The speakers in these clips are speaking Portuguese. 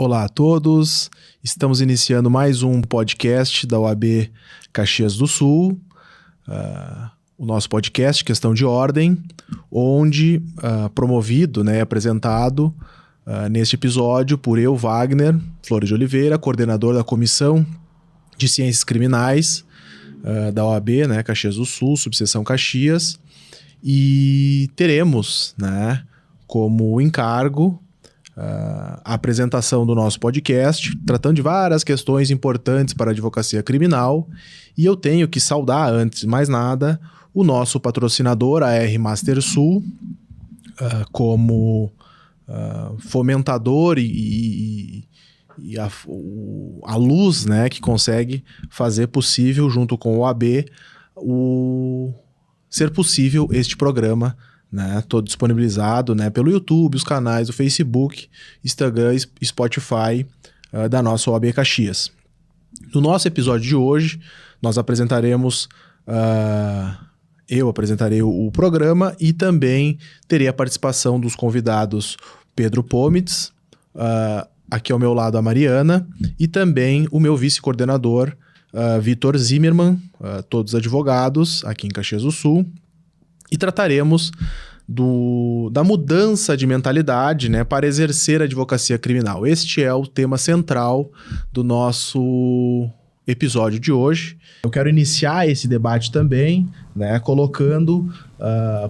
Olá a todos, estamos iniciando mais um podcast da OAB Caxias do Sul, o nosso podcast Questão de Ordem, onde promovido, apresentado neste episódio por eu, Wagner Flores de Oliveira, coordenador da Comissão de Ciências Criminais da OAB, Caxias do Sul, subseção Caxias, e teremos como encargo a apresentação do nosso podcast, tratando de várias questões importantes para a advocacia criminal, e eu tenho que saudar, antes de mais nada, o nosso patrocinador, a R Master Sul, como fomentador e a luz que consegue fazer possível, junto com o OAB, ser possível este programa, todo disponibilizado pelo YouTube, os canais do Facebook, Instagram e Spotify da nossa OAB Caxias. No nosso episódio de hoje, nós apresentaremos, eu apresentarei o programa e também terei a participação dos convidados Pedro Pomitz, aqui ao meu lado a Mariana, e também o meu vice-coordenador Vitor Zimmermann, todos advogados aqui em Caxias do Sul. E trataremos da mudança de mentalidade para exercer a advocacia criminal. Este é o tema central do nosso episódio de hoje. Eu quero iniciar esse debate também, colocando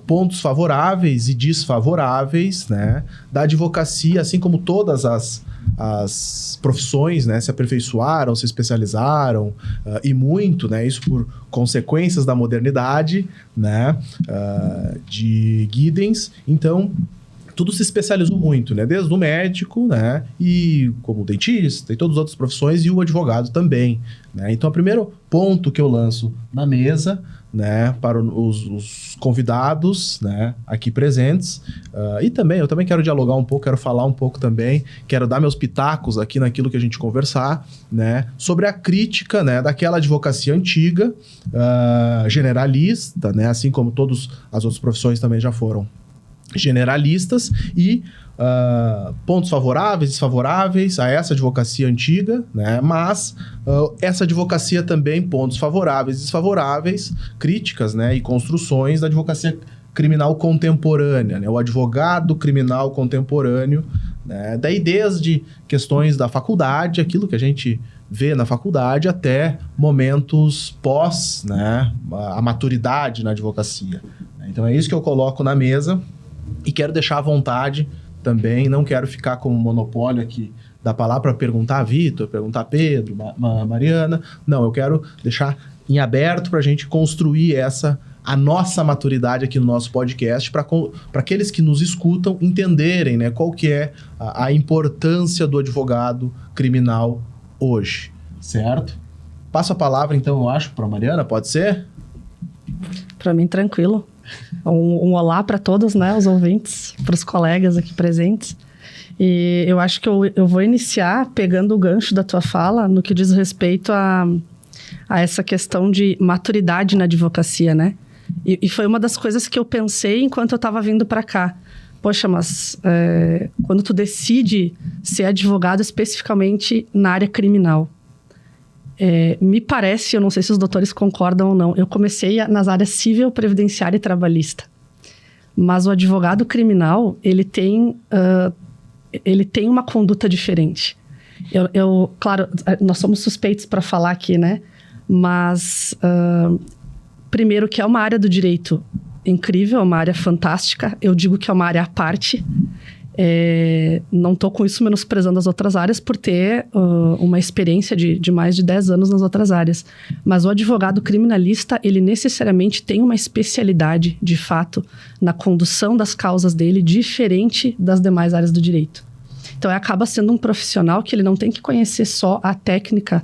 pontos favoráveis e desfavoráveis da advocacia, assim como todas as profissões se aperfeiçoaram, se especializaram e muito, isso por consequências da modernidade, de Giddens. Então, tudo se especializou muito, desde o médico, e como o dentista e todas as outras profissões, e o advogado também, Então, o primeiro ponto que eu lanço na mesa, para os convidados, aqui presentes, e também, eu também quero dialogar um pouco, quero falar um pouco também, quero dar meus pitacos aqui naquilo que a gente conversar, sobre a crítica, daquela advocacia antiga, generalista, assim como todas as outras profissões também já foram generalistas, e pontos favoráveis, desfavoráveis a essa advocacia antiga, mas essa advocacia também, pontos favoráveis e desfavoráveis, críticas e construções da advocacia criminal contemporânea, o advogado criminal contemporâneo, daí desde questões da faculdade, aquilo que a gente vê na faculdade, até momentos pós, a maturidade na advocacia. Então é isso que eu coloco na mesa. E quero deixar à vontade também, não quero ficar com o monopólio aqui da palavra para perguntar a Vitor, perguntar a Pedro, Mariana. Não, eu quero deixar em aberto para a gente construir a nossa maturidade aqui no nosso podcast, para aqueles que nos escutam entenderem qual que é a importância do advogado criminal hoje, certo? Passo a palavra então, eu acho, para a Mariana, pode ser? Para mim, tranquilo. Um olá para todos, os ouvintes, para os colegas aqui presentes. E eu acho que eu vou iniciar pegando o gancho da tua fala no que diz respeito a essa questão de maturidade na advocacia, E foi uma das coisas que eu pensei enquanto eu estava vindo para cá. Poxa, mas quando tu decide ser advogado especificamente na área criminal, me parece, eu não sei se os doutores concordam ou não, eu comecei nas áreas civil, previdenciária e trabalhista. Mas o advogado criminal, ele tem uma conduta diferente. Claro, nós somos suspeitos para falar aqui, Mas, primeiro, que é uma área do direito incrível, uma área fantástica. Eu digo que é uma área à parte. Não estou com isso menosprezando as outras áreas por ter uma experiência de mais de 10 anos nas outras áreas. Mas o advogado criminalista, ele necessariamente tem uma especialidade, de fato, na condução das causas dele, diferente das demais áreas do direito. Então, acaba sendo um profissional que ele não tem que conhecer só a técnica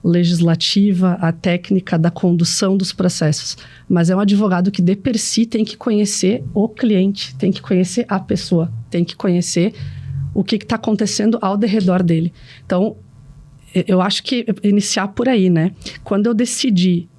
legislativa, a técnica da condução dos processos, mas é um advogado que de per si tem que conhecer o cliente, tem que conhecer a pessoa, tem que conhecer o que está acontecendo ao derredor dele. Então, eu acho que iniciar por aí, Quando eu decidi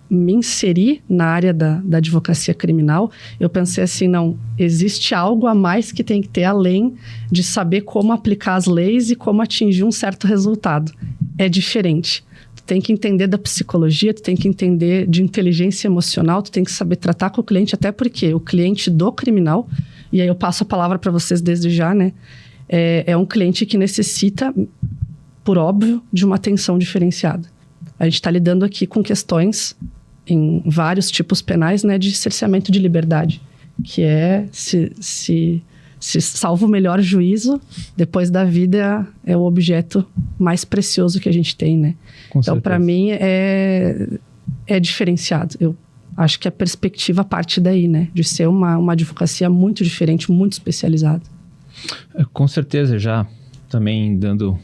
me inserir na área da advocacia criminal, eu pensei assim, não, existe algo a mais que tem que ter além de saber como aplicar as leis e como atingir um certo resultado. É diferente. Tu tem que entender da psicologia, tu tem que entender de inteligência emocional, tu tem que saber tratar com o cliente, até porque o cliente do criminal, e aí eu passo a palavra para vocês desde já, né? É um cliente que necessita, por óbvio, de uma atenção diferenciada. A gente está lidando aqui com questões em vários tipos penais, né, de cerceamento de liberdade, que é se salvo o melhor juízo, depois da vida é o objeto mais precioso que a gente tem, né? Então, para mim, é diferenciado. Eu acho que a perspectiva parte daí, né? De ser uma advocacia muito diferente, muito especializada. Com certeza, já também dando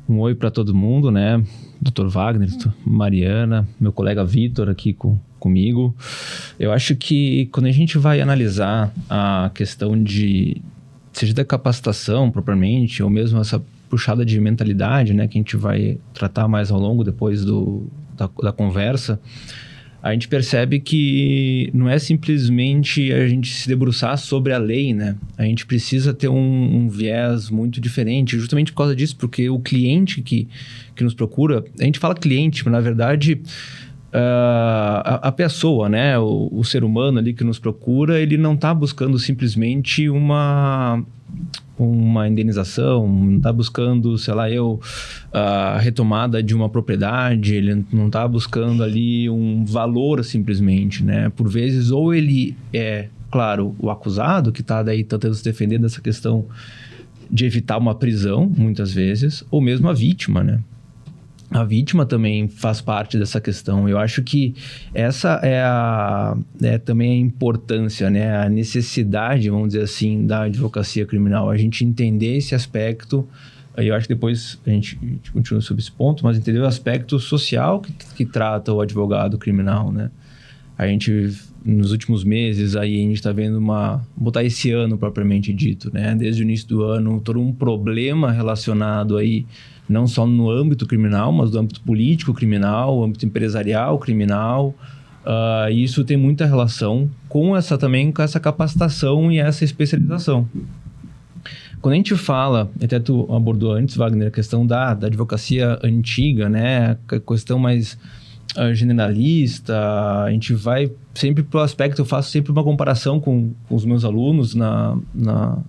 um oi para todo mundo, né? Dr. Wagner, Mariana, meu colega Vitor aqui comigo. Eu acho que quando a gente vai analisar a questão seja da capacitação propriamente, ou mesmo essa puxada de mentalidade, né, que a gente vai tratar mais ao longo depois da conversa, a gente percebe que não é simplesmente a gente se debruçar sobre a lei, né? A gente precisa ter um viés muito diferente, justamente por causa disso, porque o cliente que nos procura, a gente fala cliente, mas na verdade a pessoa, né? O ser humano ali que nos procura, ele não está buscando simplesmente uma indenização, não está buscando, sei lá, a retomada de uma propriedade, ele não está buscando ali um valor simplesmente, né? Por vezes, ou ele é, claro, o acusado, que está daí tentando se defender dessa questão de evitar uma prisão, muitas vezes, ou mesmo a vítima, né? A vítima também faz parte dessa questão. Eu acho que essa é também a importância, né? A necessidade, vamos dizer assim, da advocacia criminal. A gente entender esse aspecto. Eu acho que depois a gente continua sobre esse ponto, mas entender o aspecto social que trata o advogado criminal, né? A gente, nos últimos meses, aí a gente está vendo botar esse ano propriamente dito, né? Desde o início do ano, todo um problema relacionado aí, não só no âmbito criminal, mas no âmbito político criminal, âmbito empresarial criminal. Isso tem muita relação com essa capacitação e essa especialização. Quando a gente fala, até tu abordou antes, Wagner, a questão da advocacia antiga, né? A questão mais generalista, a gente vai sempre pro aspecto, eu faço sempre uma comparação com os meus alunos na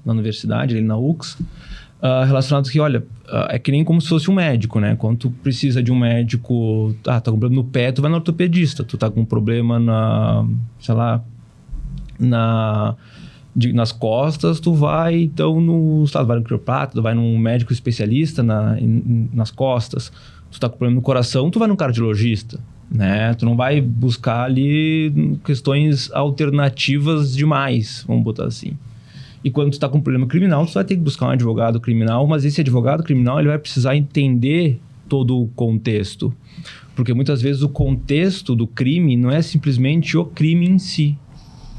universidade, ali na UX, relacionado que, olha, é que nem como se fosse um médico, né? Quando tu precisa de um médico, tá com problema no pé, tu vai no ortopedista. Tu tá com problema nas costas, tu vai, então, tu vai no quiroprata, tu vai num médico especialista nas costas. Tu tá com problema no coração, tu vai num cardiologista, né? Tu não vai buscar ali questões alternativas demais, vamos botar assim. E quando tu tá com um problema criminal, tu vai ter que buscar um advogado criminal, mas esse advogado criminal, ele vai precisar entender todo o contexto. Porque muitas vezes o contexto do crime não é simplesmente o crime em si,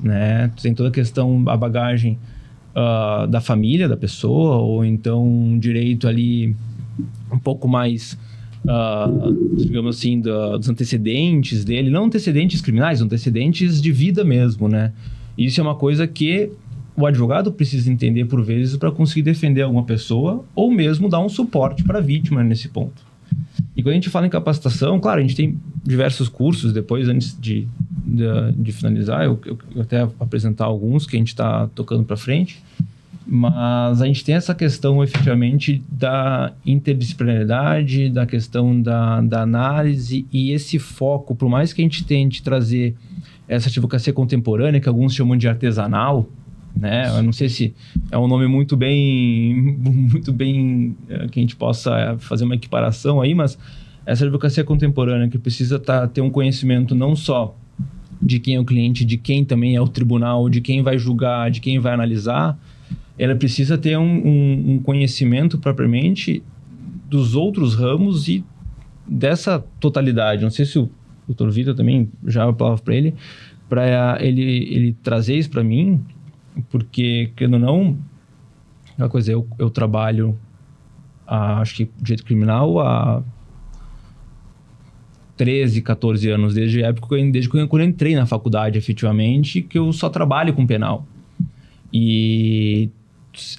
né? Tu tem toda a questão, a bagagem da família da pessoa, ou então um direito ali um pouco mais, digamos assim, dos antecedentes dele. Não antecedentes criminais, antecedentes de vida mesmo, né? Isso é uma coisa que o advogado precisa entender por vezes para conseguir defender alguma pessoa ou mesmo dar um suporte para a vítima nesse ponto. E quando a gente fala em capacitação, claro, a gente tem diversos cursos depois, antes de finalizar, eu até apresentar alguns que a gente está tocando para frente, mas a gente tem essa questão efetivamente da interdisciplinaridade, da questão da análise e esse foco, por mais que a gente tente trazer essa advocacia contemporânea, que alguns chamam de artesanal, né? Eu não sei se é um nome muito bem que a gente possa fazer uma equiparação aí, mas essa advocacia contemporânea que precisa ter um conhecimento não só de quem é o cliente, de quem também é o tribunal, de quem vai julgar, de quem vai analisar, ela precisa ter um conhecimento propriamente dos outros ramos e dessa totalidade. Não sei se o Dr. Vitor também já falava para ele trazer isso para mim, porque, querendo ou não, uma coisa, eu trabalho, acho que direito criminal há 13, 14 anos, desde quando eu entrei na faculdade, efetivamente, que eu só trabalho com penal. E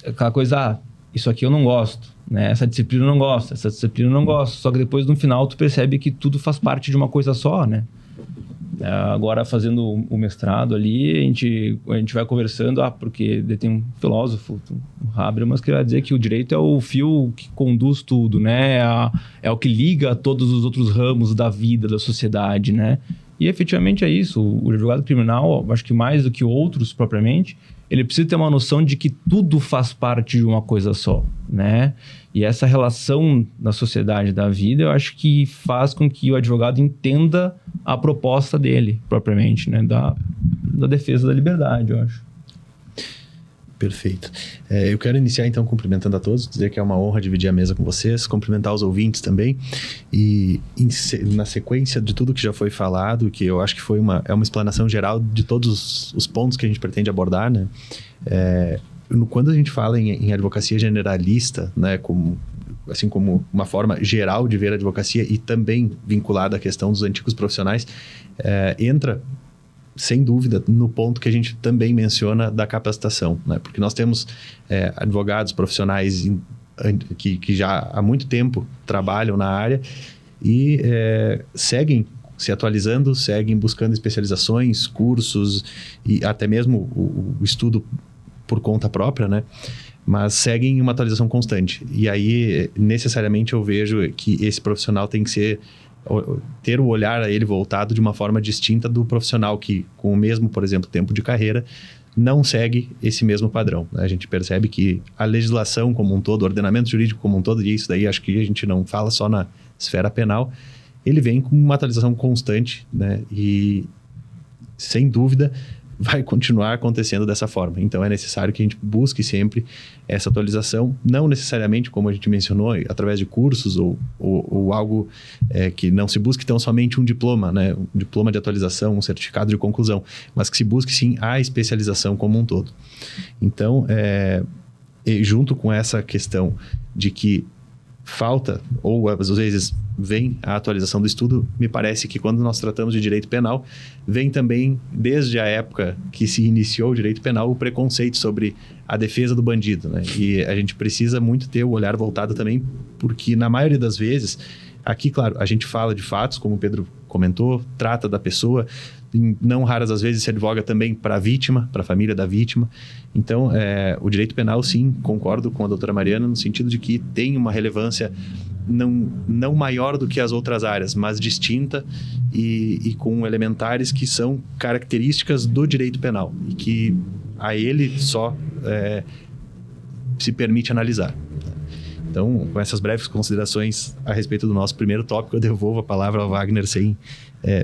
aquela coisa, isso aqui eu não gosto, né? Essa disciplina eu não gosto, essa disciplina eu não gosto. Só que depois, no final, tu percebe que tudo faz parte de uma coisa só, né? Agora, fazendo o mestrado ali, a gente vai conversando, porque tem um filósofo, o Habermas, que vai dizer que o direito é o fio que conduz tudo, né? É o que liga todos os outros ramos da vida, da sociedade, né? E efetivamente é isso. O advogado criminal, acho que mais do que outros propriamente, ele precisa ter uma noção de que tudo faz parte de uma coisa só, né? E essa relação na sociedade da vida, eu acho que faz com que o advogado entenda a proposta dele, propriamente, né? Da defesa da liberdade, eu acho. Perfeito. Eu quero iniciar, então, cumprimentando a todos, dizer que é uma honra dividir a mesa com vocês, cumprimentar os ouvintes também, e na sequência de tudo que já foi falado, que eu acho que foi uma explanação geral de todos os pontos que a gente pretende abordar, né? Quando a gente fala em advocacia generalista, né, assim como uma forma geral de ver a advocacia e também vinculada à questão dos antigos profissionais, entra, sem dúvida, no ponto que a gente também menciona da capacitação, né? Porque nós temos advogados profissionais que já há muito tempo trabalham na área e seguem se atualizando, seguem buscando especializações, cursos e até mesmo o estudo por conta própria, né? Mas seguem uma atualização constante. E aí, necessariamente, eu vejo que esse profissional tem que ter o olhar a ele voltado de uma forma distinta do profissional que, com o mesmo, por exemplo, tempo de carreira, não segue esse mesmo padrão, né? A gente percebe que a legislação como um todo, o ordenamento jurídico como um todo, e isso daí acho que a gente não fala só na esfera penal, ele vem com uma atualização constante, né? E, sem dúvida, vai continuar acontecendo dessa forma. Então, é necessário que a gente busque sempre essa atualização, não necessariamente, como a gente mencionou, através de cursos ou algo que não se busque tão somente um diploma, né? Um diploma de atualização, um certificado de conclusão, mas que se busque, sim, a especialização como um todo. Então, junto com essa questão de que falta, ou às vezes vem a atualização do estudo, me parece que quando nós tratamos de direito penal, vem também, desde a época que se iniciou o direito penal, o preconceito sobre a defesa do bandido, né? E a gente precisa muito ter o olhar voltado também, porque na maioria das vezes, aqui, claro, a gente fala de fatos, como o Pedro comentou, trata da pessoa, não raras às vezes se advoga também para a vítima, para a família da vítima. Então, o direito penal, sim, concordo com a doutora Mariana, no sentido de que tem uma relevância não maior do que as outras áreas, mas distinta e com elementares que são características do direito penal e que a ele só se permite analisar. Então, com essas breves considerações a respeito do nosso primeiro tópico, eu devolvo a palavra ao Wagner sem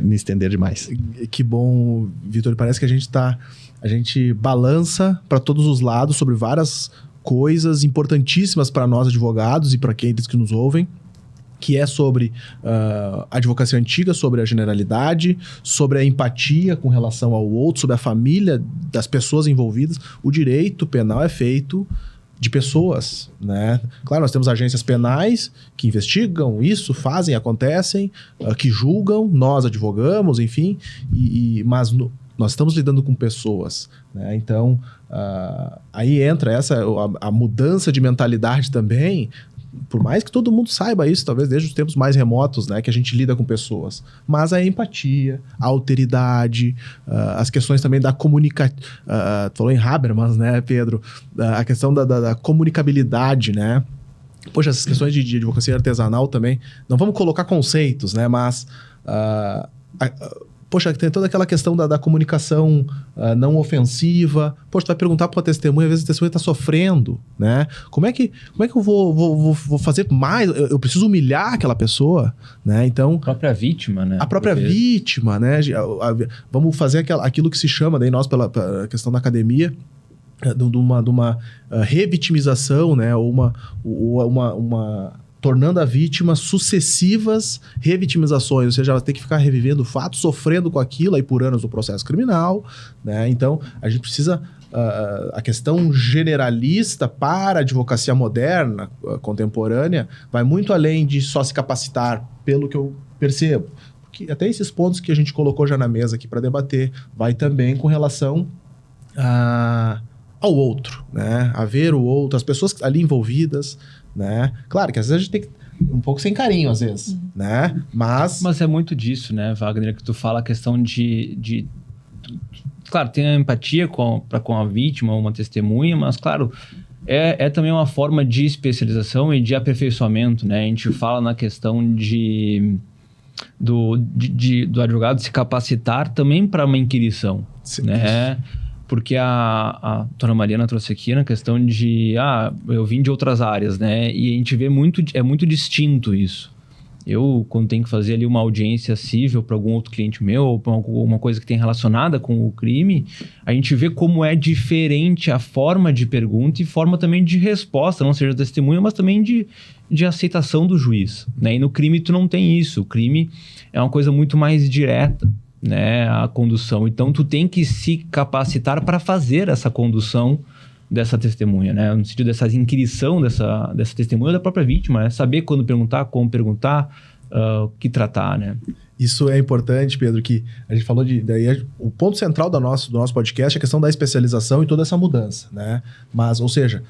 me estender demais. Que bom, Vitor. Parece que a gente balança para todos os lados sobre várias coisas importantíssimas para nós advogados e para aqueles que nos ouvem, que é sobre a advocacia antiga, sobre a generalidade, sobre a empatia com relação ao outro, sobre a família das pessoas envolvidas. O direito penal é feito de pessoas, né? Claro, nós temos agências penais que investigam isso, fazem, acontecem, que julgam, nós advogamos, enfim, mas nós estamos lidando com pessoas, né? Então, aí entra a mudança de mentalidade também, por mais que todo mundo saiba isso, talvez desde os tempos mais remotos, né, que a gente lida com pessoas. Mas a empatia, a alteridade, as questões também da comunicação... falou em Habermas, né, Pedro? A questão da comunicabilidade, né? Poxa, essas questões de advocacia artesanal também. Não vamos colocar conceitos, né? Mas... poxa, tem toda aquela questão da comunicação não ofensiva. Poxa, tu vai perguntar para a testemunha, às vezes a testemunha está sofrendo, né? Como é que eu vou fazer mais? Eu preciso humilhar aquela pessoa, né? Então... A própria vítima, né? A própria vítima, né? Vamos fazer aquilo que se chama, daí nós, pela questão da academia, de uma revitimização, né? Ou uma tornando a vítima sucessivas revitimizações, ou seja, ela tem que ficar revivendo o fato, sofrendo com aquilo aí por anos do processo criminal, né? Então, a gente precisa... a questão generalista para a advocacia moderna, contemporânea, vai muito além de só se capacitar, pelo que eu percebo. que até esses pontos que a gente colocou já na mesa aqui para debater, vai também com relação ao outro, né? A ver o outro, as pessoas ali envolvidas, né? Claro que às vezes a gente tem que um pouco sem carinho, às vezes, né? Mas é muito disso, né, Wagner, que tu fala a questão de claro, tem a empatia com a vítima, uma testemunha, mas, claro, é também uma forma de especialização e de aperfeiçoamento, né? A gente fala na questão do advogado se capacitar também para uma inquirição, né? Porque a dona Mariana trouxe aqui na questão de... eu vim de outras áreas, né? E a gente vê é muito distinto isso. Eu, quando tenho que fazer ali uma audiência cível para algum outro cliente meu, ou para alguma coisa que tem relacionada com o crime, a gente vê como é diferente a forma de pergunta e forma também de resposta, não seja testemunha, mas também de aceitação do juiz, né? E no crime tu não tem isso. O crime é uma coisa muito mais direta, né? A condução. Então, tu tem que se capacitar para fazer essa condução dessa testemunha, né? No sentido dessa inquirição dessa testemunha da própria vítima, né? Saber quando perguntar, como perguntar, o que tratar, né? Isso é importante, Pedro, que a gente falou o ponto central do nosso podcast é a questão da especialização e toda essa mudança, né? Mas, ou seja,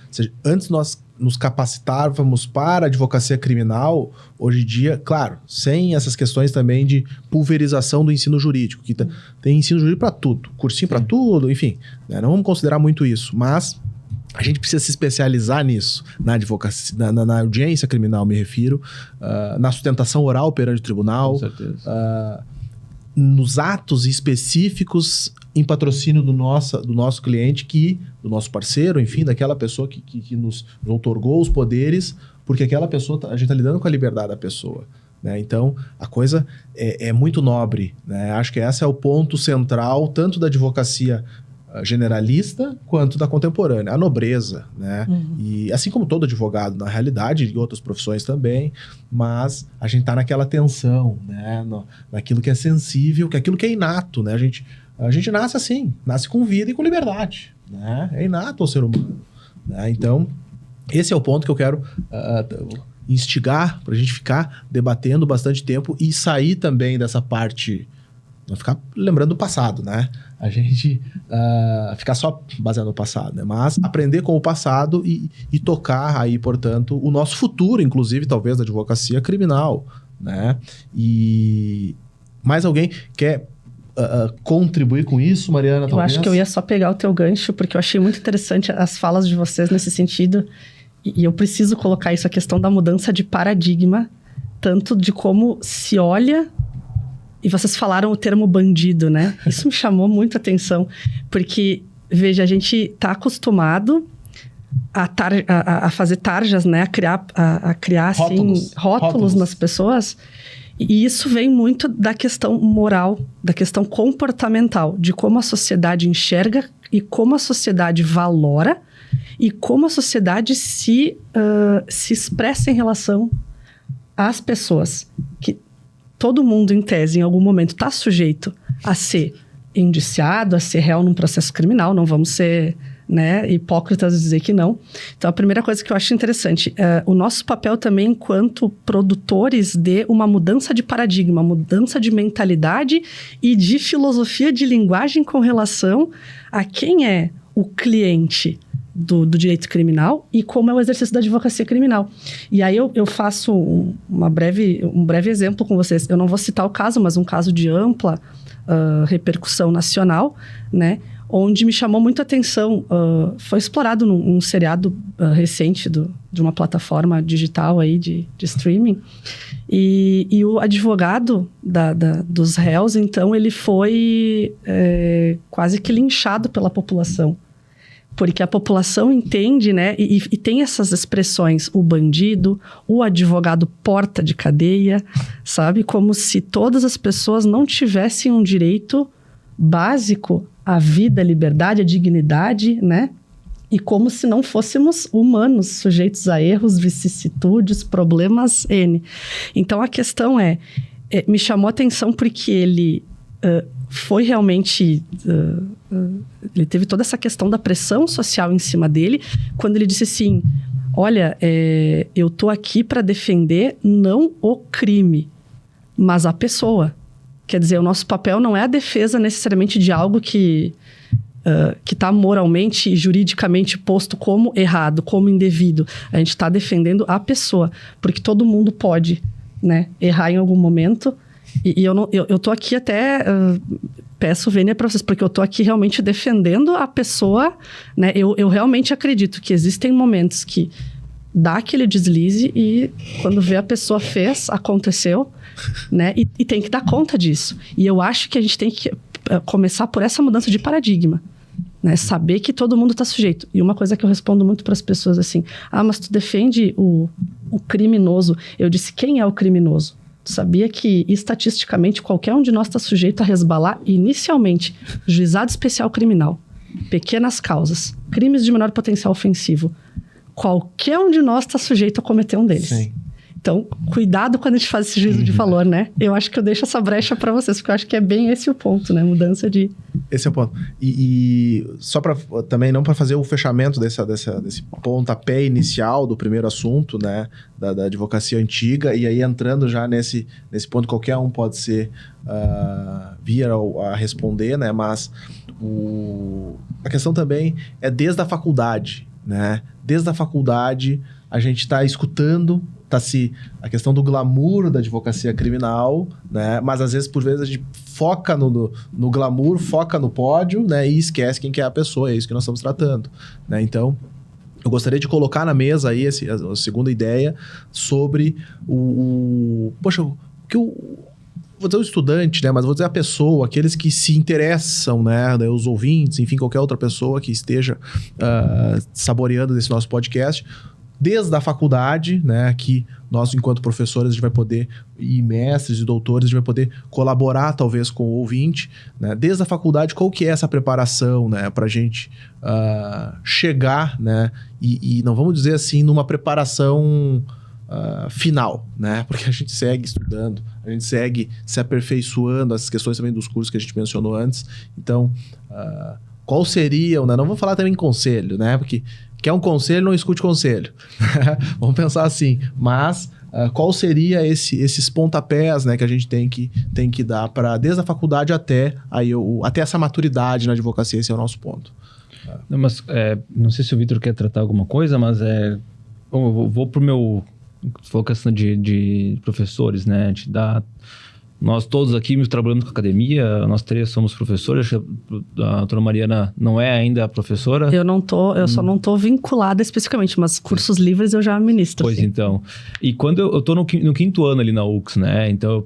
antes nós nos capacitávamos para a advocacia criminal, hoje em dia, claro, sem essas questões também de pulverização do ensino jurídico, que tem ensino jurídico para tudo, cursinho para tudo, enfim, né? Não vamos considerar muito isso, mas a gente precisa se especializar nisso, na advocacia, na audiência criminal, me refiro, na sustentação oral perante o tribunal, com certeza. Nos atos específicos em patrocínio do nosso cliente, do nosso parceiro, enfim, daquela pessoa que nos outorgou os poderes, porque aquela pessoa, a gente está lidando com a liberdade da pessoa, né? Então, a coisa é muito nobre, né? Acho que esse é o ponto central, tanto da advocacia generalista quanto da contemporânea, a nobreza, né? E assim como todo advogado, na realidade, e outras profissões também, mas a gente tá naquela tensão, né? Naquilo que é sensível, que é aquilo que é inato, né? A gente nasce assim, nasce com vida e com liberdade, né? É inato ao ser humano, né? Então, esse é o ponto que eu quero instigar pra gente ficar debatendo bastante tempo e sair também dessa parte, não ficar lembrando do passado, né? A gente ficar só baseado no passado, né? Mas aprender com o passado e tocar aí, portanto, o nosso futuro, inclusive, talvez, da advocacia criminal, né? E mais alguém quer contribuir com isso, Mariana? Eu acho que eu ia só pegar o teu gancho, porque eu achei muito interessante as falas de vocês nesse sentido, e eu preciso colocar isso, a questão da mudança de paradigma, tanto de como se olha. E vocês falaram o termo bandido, né? Isso me chamou muito a atenção, porque, veja, a gente está acostumado a fazer tarjas, né? A criar rótulos nas pessoas. E isso vem muito da questão moral, da questão comportamental, de como a sociedade enxerga e como a sociedade valora e como a sociedade se expressa em relação às pessoas. Que todo mundo, em tese, em algum momento, está sujeito a ser indiciado, a ser réu num processo criminal. Não vamos ser, né, hipócritas de dizer que não. Então, a primeira coisa que eu acho interessante, o nosso papel também enquanto produtores de uma mudança de paradigma, mudança de mentalidade e de filosofia de linguagem com relação a quem é o cliente do direito criminal e como é o exercício da advocacia criminal. E aí eu faço um breve exemplo com vocês. Eu não vou citar o caso, mas um caso de ampla repercussão nacional, né? Onde me chamou muito a atenção. Foi explorado num seriado recente de uma plataforma digital aí de streaming. E o advogado dos réus, então, ele foi quase que linchado pela população. Porque a população entende, né, e tem essas expressões, o bandido, o advogado porta de cadeia, sabe? Como se todas as pessoas não tivessem um direito básico à vida, à liberdade, à dignidade, né? E como se não fôssemos humanos, sujeitos a erros, vicissitudes, problemas N. Então, a questão me chamou a atenção porque ele foi realmente... ele teve toda essa questão da pressão social em cima dele, quando ele disse assim, olha, eu tô aqui para defender não o crime, mas a pessoa. Quer dizer, o nosso papel não é a defesa necessariamente de algo que está moralmente e juridicamente posto como errado, como indevido. A gente está defendendo a pessoa, porque todo mundo pode, né, errar em algum momento. E eu tô aqui até... peço vênia para vocês, porque eu tô aqui realmente defendendo a pessoa, né? Eu realmente acredito que existem momentos que dá aquele deslize e quando vê a pessoa fez, aconteceu, né? E tem que dar conta disso. E eu acho que a gente tem que começar por essa mudança de paradigma, né? Saber que todo mundo está sujeito. E uma coisa que eu respondo muito para as pessoas assim, mas tu defende o criminoso. Eu disse, quem é o criminoso? Tu sabia que, estatisticamente, qualquer um de nós está sujeito a resbalar inicialmente juizado especial criminal, pequenas causas, crimes de menor potencial ofensivo. Qualquer um de nós está sujeito a cometer um deles. Sim. Então, cuidado quando a gente faz esse juízo de valor, né? Eu acho que eu deixo essa brecha para vocês, porque eu acho que é bem esse o ponto, né? Mudança de... Esse é o ponto. E só para também, não para fazer o fechamento desse pontapé inicial do primeiro assunto, né? Da advocacia antiga, e aí entrando já nesse ponto, qualquer um pode ser vir a responder, né? Mas a questão também é desde a faculdade, né? Desde a faculdade, a gente está escutando... a questão do glamour da advocacia criminal, né? Mas às vezes, por vezes, a gente foca no glamour, foca no pódio, né? E esquece quem que é a pessoa, é isso que nós estamos tratando, né? Então, eu gostaria de colocar na mesa aí a segunda ideia sobre vou dizer o estudante, né? Mas vou dizer a pessoa, aqueles que se interessam, né? Os ouvintes, enfim, qualquer outra pessoa que esteja saboreando desse nosso podcast, desde a faculdade, né, que nós, enquanto professores, a gente vai poder, e mestres e doutores, a gente vai poder colaborar, talvez, com o ouvinte, né, desde a faculdade, qual que é essa preparação, né, para a gente chegar, né, e não vamos dizer assim, numa preparação final, né, porque a gente segue estudando, a gente segue se aperfeiçoando, as questões também dos cursos que a gente mencionou antes. Então, qual seria, né, não vou falar também em conselho, né, porque quer um conselho, não escute conselho. Vamos pensar assim. Mas qual seria esses pontapés, né, que a gente tem que dar para desde a faculdade até essa maturidade na advocacia? Esse é o nosso ponto. Não, mas não sei se o Vitor quer tratar alguma coisa, mas eu vou pro meu... Tu falou questão de professores, né? Nós todos aqui trabalhando com academia, nós três somos professores. Acho que a doutora Mariana não é ainda professora. Eu só não tô vinculada especificamente, mas cursos livres eu já ministro. Pois sim. Então. E quando eu tô no quinto ano ali na UX, né? Então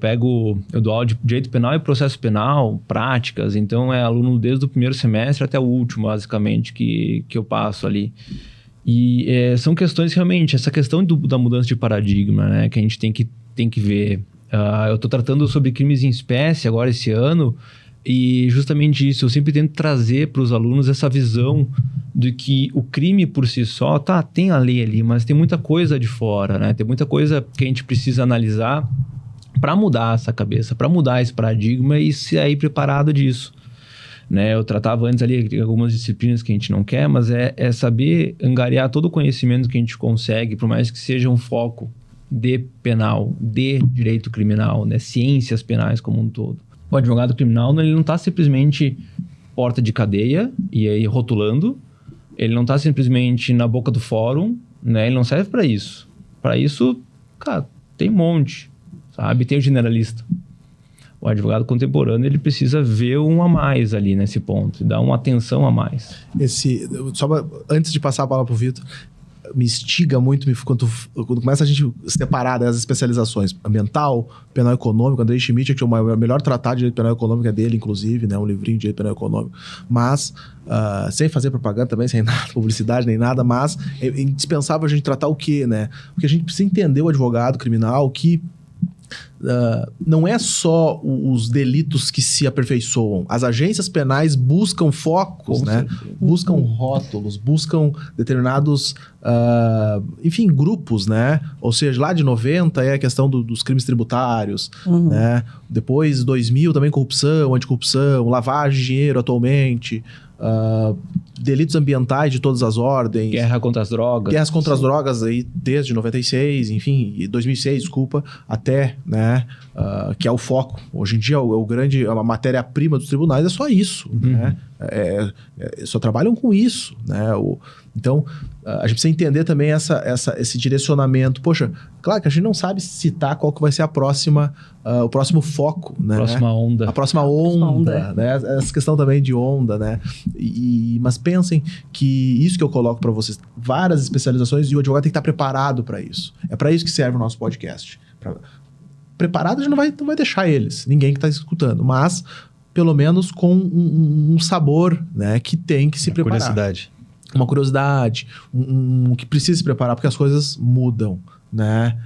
eu dou aula de direito penal e processo penal, práticas. Então é aluno desde o primeiro semestre até o último, basicamente, que eu passo ali. E são questões realmente, essa questão da mudança de paradigma, né? Que a gente tem que ver. Eu estou tratando sobre crimes em espécie agora esse ano, e justamente isso, eu sempre tento trazer para os alunos essa visão de que o crime por si só, tem a lei ali, mas tem muita coisa de fora, né? Tem muita coisa que a gente precisa analisar para mudar essa cabeça, para mudar esse paradigma e sair preparado disso. Né? Eu tratava antes ali algumas disciplinas que a gente não quer, mas é saber angariar todo o conhecimento que a gente consegue, por mais que seja um foco de penal, de direito criminal, né? Ciências penais como um todo. O advogado criminal, ele não está simplesmente porta de cadeia e aí rotulando, ele não está simplesmente na boca do fórum, né? Ele não serve para isso. Para isso, cara, tem um monte, sabe? Tem o generalista. O advogado contemporâneo, ele precisa ver um a mais ali nesse ponto, dar uma atenção a mais. Só antes de passar a palavra para o Vitor, me instiga muito quando começa a gente separar das especializações ambiental, penal econômico. Andrei Schmidt, que é o melhor tratado de direito penal econômico é dele, inclusive, né? Um livrinho de direito penal econômico. Mas, sem fazer propaganda também, sem nada, publicidade nem nada, mas é indispensável a gente tratar o quê, né? Porque a gente precisa entender o advogado criminal que não é só os delitos que se aperfeiçoam. As agências penais buscam focos, né? Buscam rótulos, buscam determinados, enfim, grupos, né? Ou seja, lá de 90 é a questão dos crimes tributários, né? Depois, 2000 também corrupção, anticorrupção, lavagem de dinheiro atualmente, delitos ambientais de todas as ordens. Guerra contra as drogas. Guerras contra as drogas aí desde 96, enfim, 2006, desculpa, até, né? né? Que é o foco. Hoje em dia, a matéria-prima dos tribunais é só isso, né? Só trabalham com isso, né? Então, a gente precisa entender também esse direcionamento. Poxa, claro que a gente não sabe citar qual que vai ser o próximo foco, né? A próxima onda, né? Essa questão também de onda, né? Mas pensem que isso que eu coloco para vocês, várias especializações, e o advogado tem que estar preparado para isso. É para isso que serve o nosso podcast. Preparado a gente não vai deixar eles, ninguém que está escutando, mas pelo menos com um sabor, né? Que tem que se preparar. Uma curiosidade, que precisa se preparar, porque as coisas mudam, né?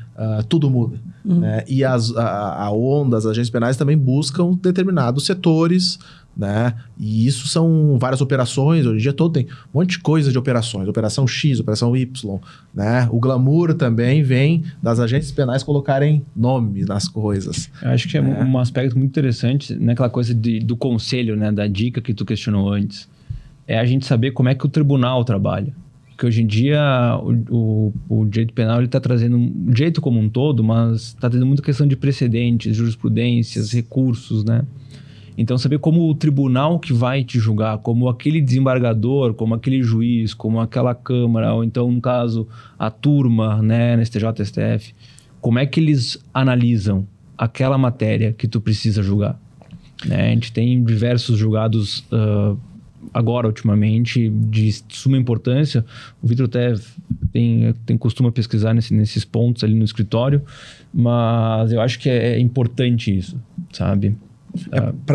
Tudo muda. Né? E as agências penais também buscam determinados setores, né? E isso são várias operações, hoje em dia todo tem um monte de coisa de operações, operação X, operação Y, né? O glamour também vem das agências penais colocarem nome nas coisas. Eu acho que é um aspecto muito interessante, né? Aquela coisa do conselho, né? Da dica que tu questionou antes. É a gente saber como é que o tribunal trabalha. Porque hoje em dia o direito penal está trazendo um direito como um todo, mas está tendo muita questão de precedentes, jurisprudências, recursos, né? Então, saber como o tribunal que vai te julgar, como aquele desembargador, como aquele juiz, como aquela Câmara, ou então, no caso, a turma, né, na STJ, STF, como é que eles analisam aquela matéria que tu precisa julgar. Né? A gente tem diversos julgados agora, ultimamente, de suma importância. O Vitor até costuma pesquisar nesses pontos ali no escritório, mas eu acho que é importante isso, sabe?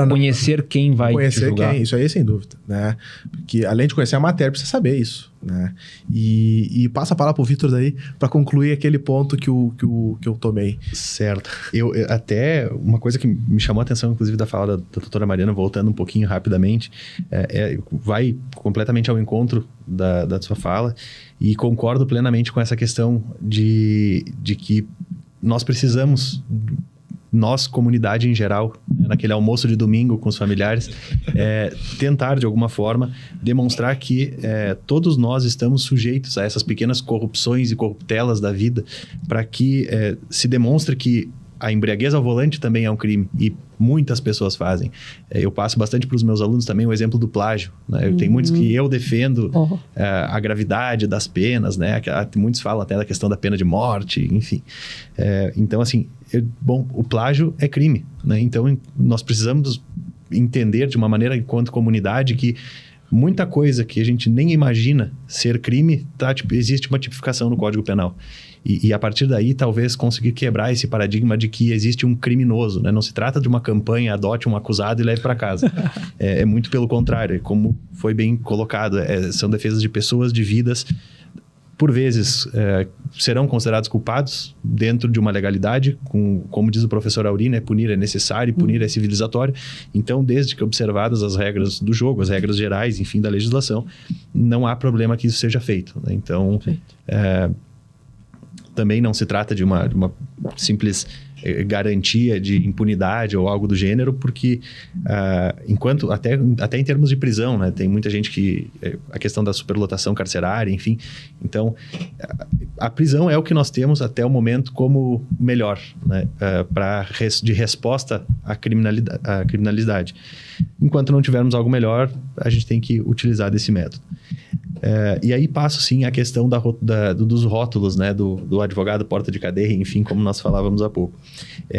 Conhecer quem vai te julgar. Isso aí, sem dúvida, né? Porque além de conhecer a matéria, precisa saber isso, né? E passa a palavra pro Vitor daí para concluir aquele ponto que eu tomei. Certo. Até uma coisa que me chamou a atenção, inclusive, da fala da doutora Mariana, voltando um pouquinho rapidamente, vai completamente ao encontro da sua fala, e concordo plenamente com essa questão de que nós precisamos... Nós, comunidade em geral, naquele almoço de domingo com os familiares, tentar, de alguma forma, demonstrar que todos nós estamos sujeitos a essas pequenas corrupções e corruptelas da vida, para que se demonstre que a embriaguez ao volante também é um crime, e muitas pessoas fazem. Eu passo bastante para os meus alunos também o exemplo do plágio. Né? Tem muitos que eu defendo a gravidade das penas, né? Muitos falam até da questão da pena de morte, enfim. Então, assim, o plágio é crime. Né? Então, nós precisamos entender de uma maneira, enquanto comunidade, que muita coisa que a gente nem imagina ser crime, existe uma tipificação no Código Penal. E a partir daí, talvez conseguir quebrar esse paradigma de que existe um criminoso. Né? Não se trata de uma campanha, adote um acusado e leve para casa. É muito pelo contrário, como foi bem colocado. São defesas de pessoas, de vidas. Por vezes, serão considerados culpados dentro de uma legalidade, como diz o professor Auri, né? Punir é necessário, punir é civilizatório. Então, desde que observadas as regras do jogo, as regras gerais, enfim, da legislação, não há problema que isso seja feito. Né? Então, também não se trata de uma simples garantia de impunidade ou algo do gênero, porque enquanto até em termos de prisão, né, tem muita gente que a questão da superlotação carcerária, enfim, então a prisão é o que nós temos até o momento como melhor, né, de resposta à criminalidade. Enquanto não tivermos algo melhor, a gente tem que utilizar desse método. E aí passo sim a questão dos rótulos, né, do advogado porta de cadeia, enfim, como nós falávamos há pouco.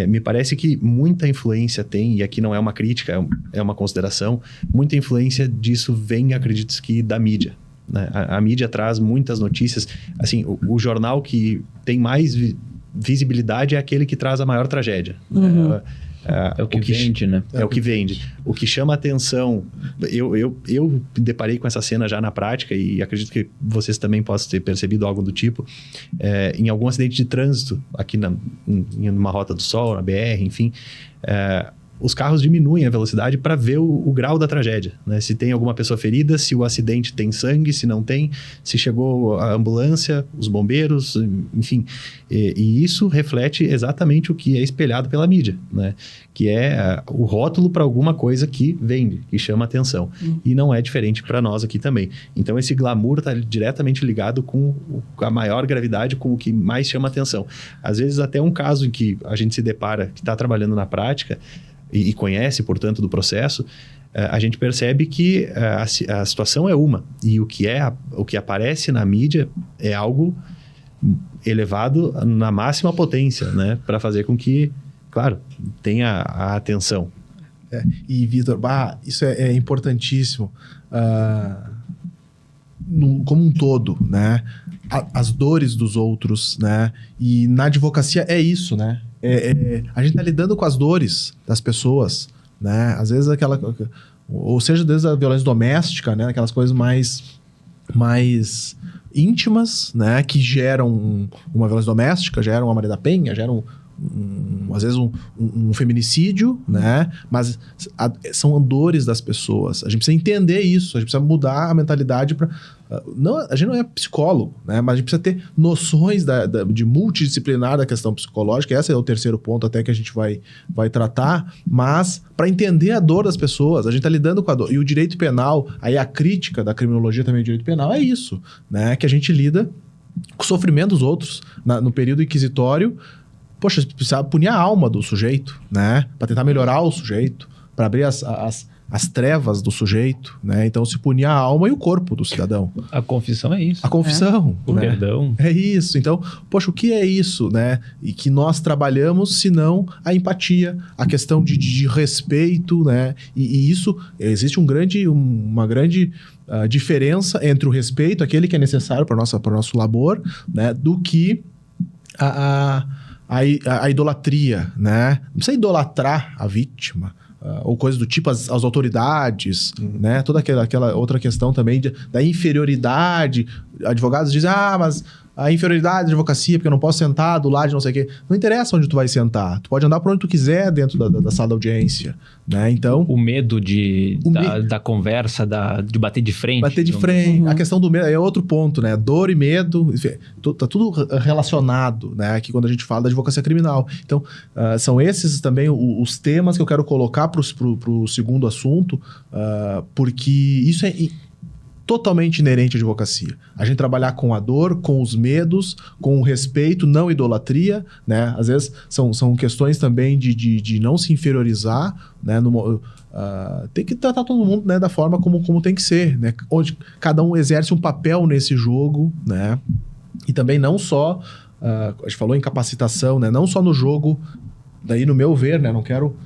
Me parece que muita influência tem, e aqui não é uma crítica, é uma consideração, muita influência disso vem, acredito que, da mídia. Né? A mídia traz muitas notícias, assim, o jornal que tem mais visibilidade é aquele que traz a maior tragédia. É o que vende, né? É o que vende. O que chama atenção... Eu deparei com essa cena já na prática, e acredito que vocês também possam ter percebido algo do tipo, em algum acidente de trânsito, aqui numa Rota do Sol, na BR, enfim, os carros diminuem a velocidade para ver o grau da tragédia, né? Se tem alguma pessoa ferida, se o acidente tem sangue, se não tem, se chegou a ambulância, os bombeiros, enfim. E isso reflete exatamente o que é espelhado pela mídia, né? Que é o rótulo para alguma coisa que vende, que chama atenção. E não é diferente para nós aqui também. Então, esse glamour está diretamente ligado com a maior gravidade, com o que mais chama atenção. Às vezes, até um caso em que a gente se depara, que está trabalhando na prática, e conhece, portanto, do processo, a gente percebe que a situação é uma. E o que aparece na mídia é algo elevado na máxima potência, né? Para fazer com que, claro, tenha a atenção. E, Vitor, isso é importantíssimo. Como um todo, né? As dores dos outros, né? E na advocacia é isso, né? A gente tá lidando com as dores das pessoas, né? Às vezes ou seja, desde a violência doméstica, né? Aquelas coisas mais íntimas, né? Que geram uma violência doméstica, geram uma Maria da Penha, geram às vezes um feminicídio, né? Mas são dores das pessoas. A gente precisa entender isso, a gente precisa mudar a mentalidade para... a gente não é psicólogo, né? Mas a gente precisa ter noções de multidisciplinar da questão psicológica. Esse é o terceiro ponto até que a gente vai tratar, mas para entender a dor das pessoas, a gente está lidando com a dor. E o direito penal, aí a crítica da criminologia também do direito penal é isso, né? Que a gente lida com o sofrimento dos outros no período inquisitório. Poxa, você precisa punir a alma do sujeito, né? Para tentar melhorar o sujeito, para abrir as trevas do sujeito, né? Então, se punir a alma e o corpo do cidadão. A confissão é isso. A confissão. O perdão. É isso. Então, poxa, o que é isso, né? E que nós trabalhamos, senão a empatia, a questão de respeito, né? E isso, existe uma grande diferença entre o respeito, aquele que é necessário para o nosso labor, né? Do que a idolatria, né? Não precisa idolatrar a vítima, ou coisa do tipo, as autoridades, né? Toda aquela outra questão também da inferioridade. Advogados dizem, mas a inferioridade da advocacia, porque eu não posso sentar do lado de não sei o quê. Não interessa onde tu vai sentar. Tu pode andar por onde tu quiser dentro da sala da audiência, né? Então... O medo da conversa, de bater de frente. Bater de frente. A questão do medo é outro ponto, né? Dor e medo, enfim, tá tudo relacionado, né? Aqui quando a gente fala da advocacia criminal. Então, são esses também os temas que eu quero colocar pro segundo assunto, porque isso é totalmente inerente à advocacia. A gente trabalhar com a dor, com os medos, com o respeito, não idolatria, né? Às vezes são questões também de não se inferiorizar, né? Tem que tratar todo mundo, né, da forma como tem que ser, né? Onde cada um exerce um papel nesse jogo, né? E também não só... a gente falou em capacitação, né? Não só no jogo, daí no meu ver, né? Não quero...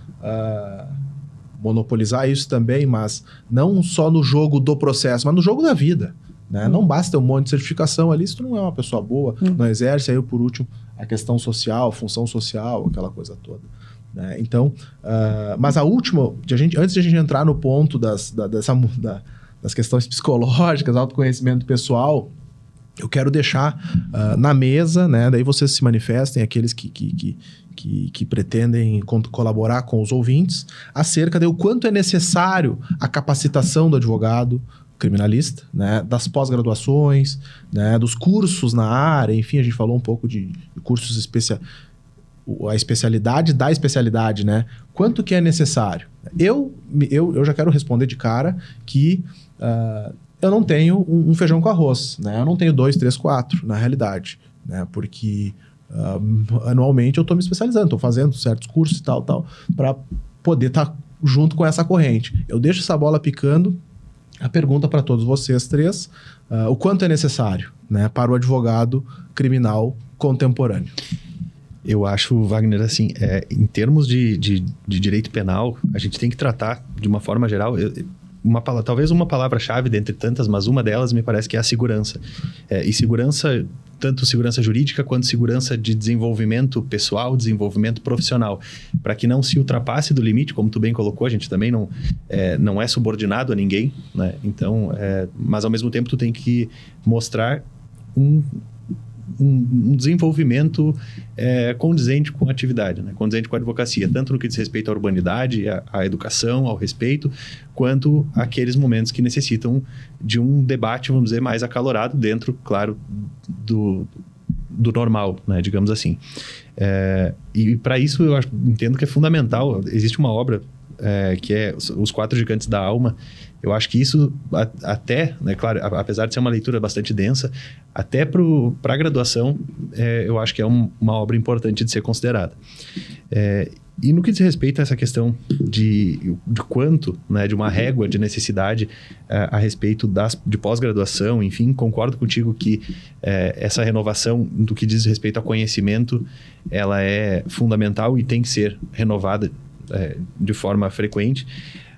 monopolizar isso também, mas não só no jogo do processo, mas no jogo da vida, né? Não basta ter um monte de certificação ali, se tu não é uma pessoa boa, não exerce, aí por último, a questão social, função social, aquela coisa toda, né? Então, mas a última, antes de a gente entrar no ponto das questões psicológicas, autoconhecimento pessoal, eu quero deixar na mesa, né? Daí vocês se manifestem, aqueles que pretendem colaborar com os ouvintes, acerca do quanto é necessário a capacitação do advogado criminalista, né? Das pós-graduações, né? Dos cursos na área, enfim, a gente falou um pouco de cursos a especialidade da especialidade, né? Quanto que é necessário? Eu já quero responder de cara que... eu não tenho um feijão com arroz, né? Eu não tenho 2, 3, 4, na realidade, né? Porque anualmente eu estou me especializando, estou fazendo certos cursos e tal, para poder estar junto com essa corrente. Eu deixo essa bola picando. A pergunta para todos vocês três, o quanto é necessário, né, para o advogado criminal contemporâneo? Eu acho, Wagner, assim, em termos de direito penal, a gente tem que tratar de uma forma geral... talvez uma palavra-chave dentre tantas, mas uma delas me parece que é a segurança. E segurança, tanto segurança jurídica quanto segurança de desenvolvimento pessoal, desenvolvimento profissional, para que não se ultrapasse do limite, como tu bem colocou, a gente também não é subordinado a ninguém, né? Então, mas ao mesmo tempo tu tem que mostrar um desenvolvimento condizente com a atividade, né? Condizente com a advocacia, tanto no que diz respeito à urbanidade, à educação, ao respeito, quanto aqueles momentos que necessitam de um debate, vamos dizer, mais acalorado dentro, claro, do normal, né? Digamos assim. E para isso eu entendo que é fundamental. Existe uma obra que é Os Quatro Gigantes da Alma. Eu acho que isso até, né, claro, apesar de ser uma leitura bastante densa, até para a graduação, eu acho que é uma obra importante de ser considerada. E no que diz respeito a essa questão de quanto, né, de uma régua de necessidade a respeito de pós-graduação, enfim, concordo contigo que essa renovação do que diz respeito ao conhecimento, ela é fundamental e tem que ser renovada de forma frequente.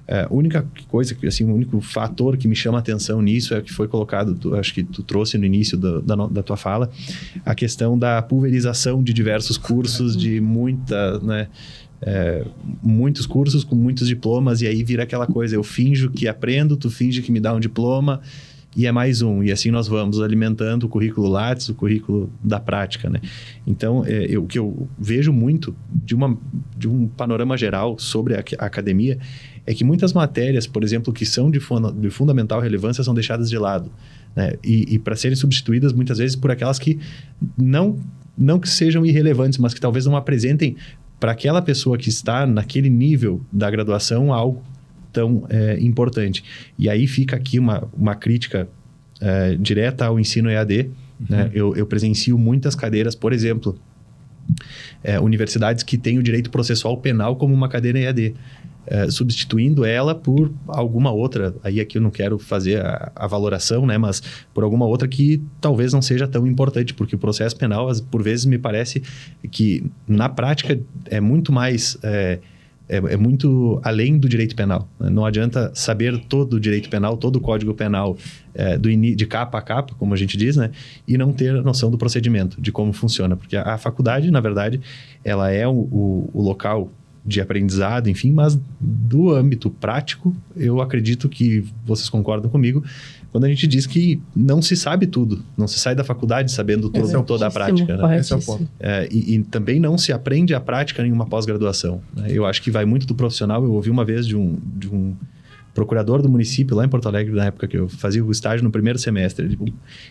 A única coisa, assim, o único fator que me chama a atenção nisso é o que foi colocado, acho que tu trouxe no início da tua fala, a questão da pulverização de diversos cursos, de muitos cursos com muitos diplomas, e aí vira aquela coisa, eu finjo que aprendo, tu finge que me dá um diploma, e é mais um. E assim nós vamos alimentando o currículo Lattes, o currículo da prática, né? Então, o que eu vejo muito de um panorama geral sobre a academia é que muitas matérias, por exemplo, que são de fundamental relevância, são deixadas de lado, né? E para serem substituídas, muitas vezes, por aquelas que não que sejam irrelevantes, mas que talvez não apresentem para aquela pessoa que está naquele nível da graduação algo tão importante. E aí fica aqui uma crítica direta ao ensino EAD. Né? Eu presencio muitas cadeiras, por exemplo, universidades que têm o direito processual penal como uma cadeira EAD, substituindo ela por alguma outra, aí aqui eu não quero fazer a valoração, né? Mas por alguma outra que talvez não seja tão importante, porque o processo penal, por vezes, me parece que na prática é muito mais... É muito além do direito penal. Não adianta saber todo o direito penal, todo o código penal de capa a capa, como a gente diz, né? E não ter a noção do procedimento, de como funciona. Porque a faculdade, na verdade, ela é o local de aprendizado, enfim, mas do âmbito prático, eu acredito que vocês concordam comigo, quando a gente diz que não se sabe tudo, não se sai da faculdade sabendo toda a prática. Né? Esse é o ponto. E também não se aprende a prática em uma pós-graduação. Né? Eu acho que vai muito do profissional. Eu ouvi uma vez de um procurador do município, lá em Porto Alegre, na época que eu fazia o estágio no primeiro semestre,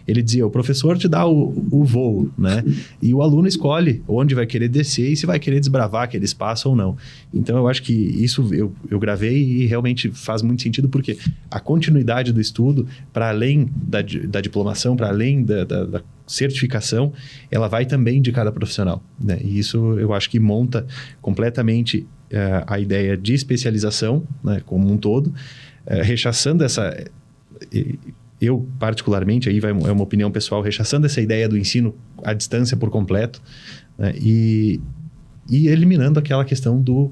ele dizia, o professor te dá o voo, né? E o aluno escolhe onde vai querer descer e se vai querer desbravar aquele espaço ou não. Então, eu acho que isso eu gravei e realmente faz muito sentido, porque a continuidade do estudo, para além da diplomação, para além da certificação, ela vai também de cada profissional, né? E isso eu acho que monta completamente a ideia de especialização, né, como um todo, rechaçando essa... Eu, particularmente, aí é uma opinião pessoal, rechaçando essa ideia do ensino à distância por completo, né, e eliminando aquela questão do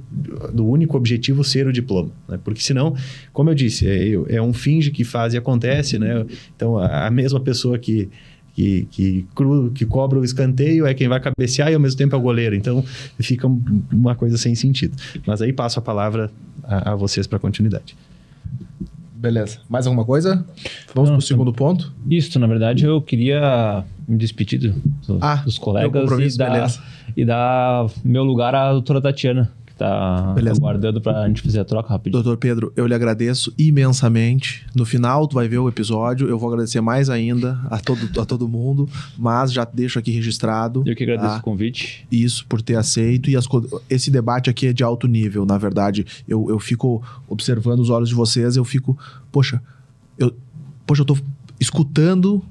único objetivo ser o diploma, né? Porque senão, como eu disse, é um finge que faz e acontece, né? Então, a mesma pessoa que cobra o escanteio é quem vai cabecear e ao mesmo tempo é o goleiro. Então, fica uma coisa sem sentido. Mas aí passo a palavra a vocês para continuidade. Beleza. Mais alguma coisa? Vamos para o segundo ponto? Isso, na verdade, eu queria me despedir dos colegas e dar meu lugar à doutora Tatiana, que está aguardando para a gente fazer a troca rapidinho. Doutor Pedro, eu lhe agradeço imensamente. No final, tu vai ver o episódio. Eu vou agradecer mais ainda a todo mundo, mas já deixo aqui registrado. Eu que agradeço o convite. Isso, por ter aceito. E esse debate aqui é de alto nível, na verdade. Eu fico observando os olhos de vocês, eu fico... Poxa, eu tô escutando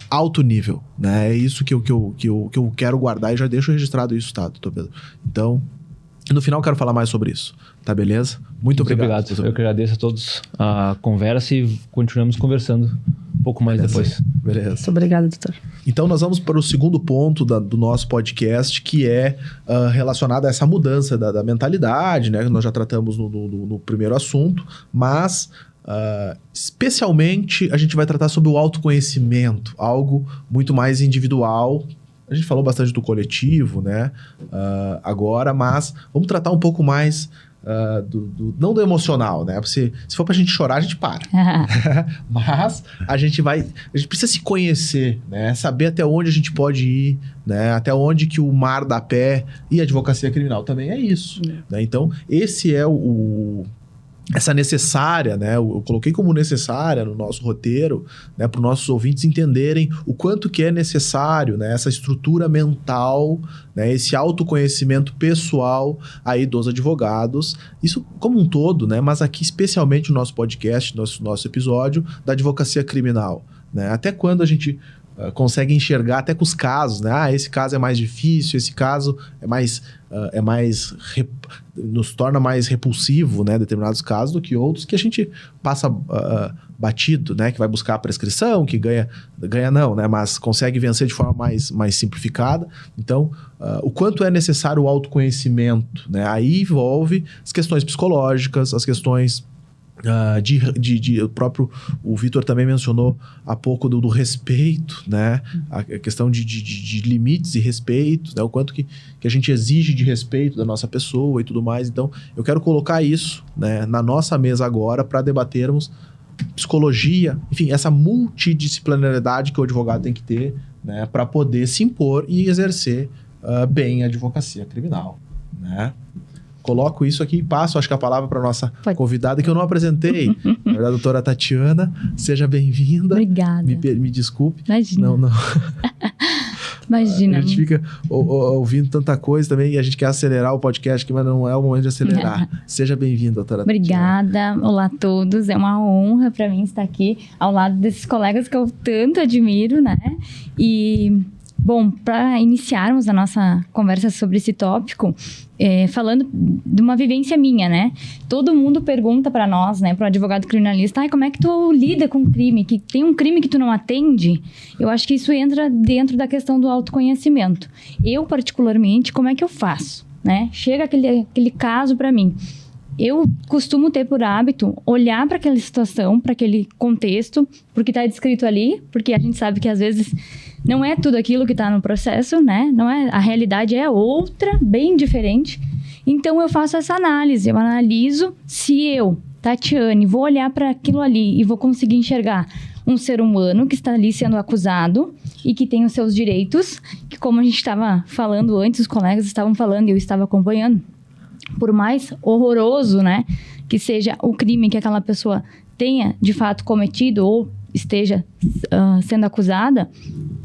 alto nível, né? É isso que eu quero guardar e já deixo registrado isso, tá, doutor Pedro? Então... No final, eu quero falar mais sobre isso. Tá, beleza? Muito obrigado. Eu que agradeço a todos a conversa e continuamos conversando um pouco mais depois. Beleza. Muito obrigada, doutor. Então, nós vamos para o segundo ponto do nosso podcast, que é relacionado a essa mudança da mentalidade, né? Que nós já tratamos no primeiro assunto, mas... especialmente, a gente vai tratar sobre o autoconhecimento, algo muito mais individual. A gente falou bastante do coletivo, né? Agora, mas vamos tratar um pouco mais não do emocional, né? Se for pra gente chorar, a gente para. Mas a gente precisa se conhecer, né? Saber até onde a gente pode ir, né? Até onde que o mar dá pé, e a advocacia criminal também é isso. Né? Então, esse é essa necessária, né? Eu coloquei como necessária no nosso roteiro, né? Para os nossos ouvintes entenderem o quanto que é necessário, né? Essa estrutura mental, né? Esse autoconhecimento pessoal aí dos advogados. Isso como um todo, né? Mas aqui especialmente no nosso podcast, nosso episódio da advocacia criminal, né? Até quando a gente consegue enxergar até com os casos, né? Esse caso é mais difícil, esse caso nos torna mais repulsivo, né? Determinados casos do que outros que a gente passa batido, né? Que vai buscar a prescrição, que ganha não, né? Mas consegue vencer de forma mais simplificada. Então, o quanto é necessário o autoconhecimento, né? Aí envolve as questões psicológicas, as questões o Vitor também mencionou há pouco do respeito, né? A questão de limites e respeitos, né? O quanto que a gente exige de respeito da nossa pessoa e tudo mais. Então, eu quero colocar isso, né, na nossa mesa agora para debatermos psicologia, enfim, essa multidisciplinaridade que o advogado tem que ter, né, para poder se impor e exercer bem a advocacia criminal, né? Coloco isso aqui e passo, acho que a palavra para nossa convidada, que eu não apresentei. Na verdade, a doutora Tatiana, seja bem-vinda. Obrigada. Me desculpe. Imagina. Não. Imagina. A gente fica ouvindo tanta coisa também e a gente quer acelerar o podcast aqui, mas não é o momento de acelerar. Seja bem-vinda, doutora Obrigada. Tatiana. Olá a todos. É uma honra para mim estar aqui ao lado desses colegas que eu tanto admiro, né? E... Bom, para iniciarmos a nossa conversa sobre esse tópico, falando de uma vivência minha, né? Todo mundo pergunta para nós, né, para o advogado criminalista, como é que tu lida com crime? Que tem um crime que tu não atende? Eu acho que isso entra dentro da questão do autoconhecimento. Eu, particularmente, como é que eu faço? Né? Chega aquele caso para mim. Eu costumo ter por hábito olhar para aquela situação, para aquele contexto, porque está descrito ali, porque a gente sabe que às vezes não é tudo aquilo que está no processo, né? Não é, a realidade é outra, bem diferente. Então eu faço essa análise, eu analiso se eu, Tatiane, vou olhar para aquilo ali e vou conseguir enxergar um ser humano que está ali sendo acusado e que tem os seus direitos, que como a gente estava falando antes, os colegas estavam falando e eu estava acompanhando. Por mais horroroso, né, que seja o crime que aquela pessoa tenha de fato cometido ou esteja sendo acusada,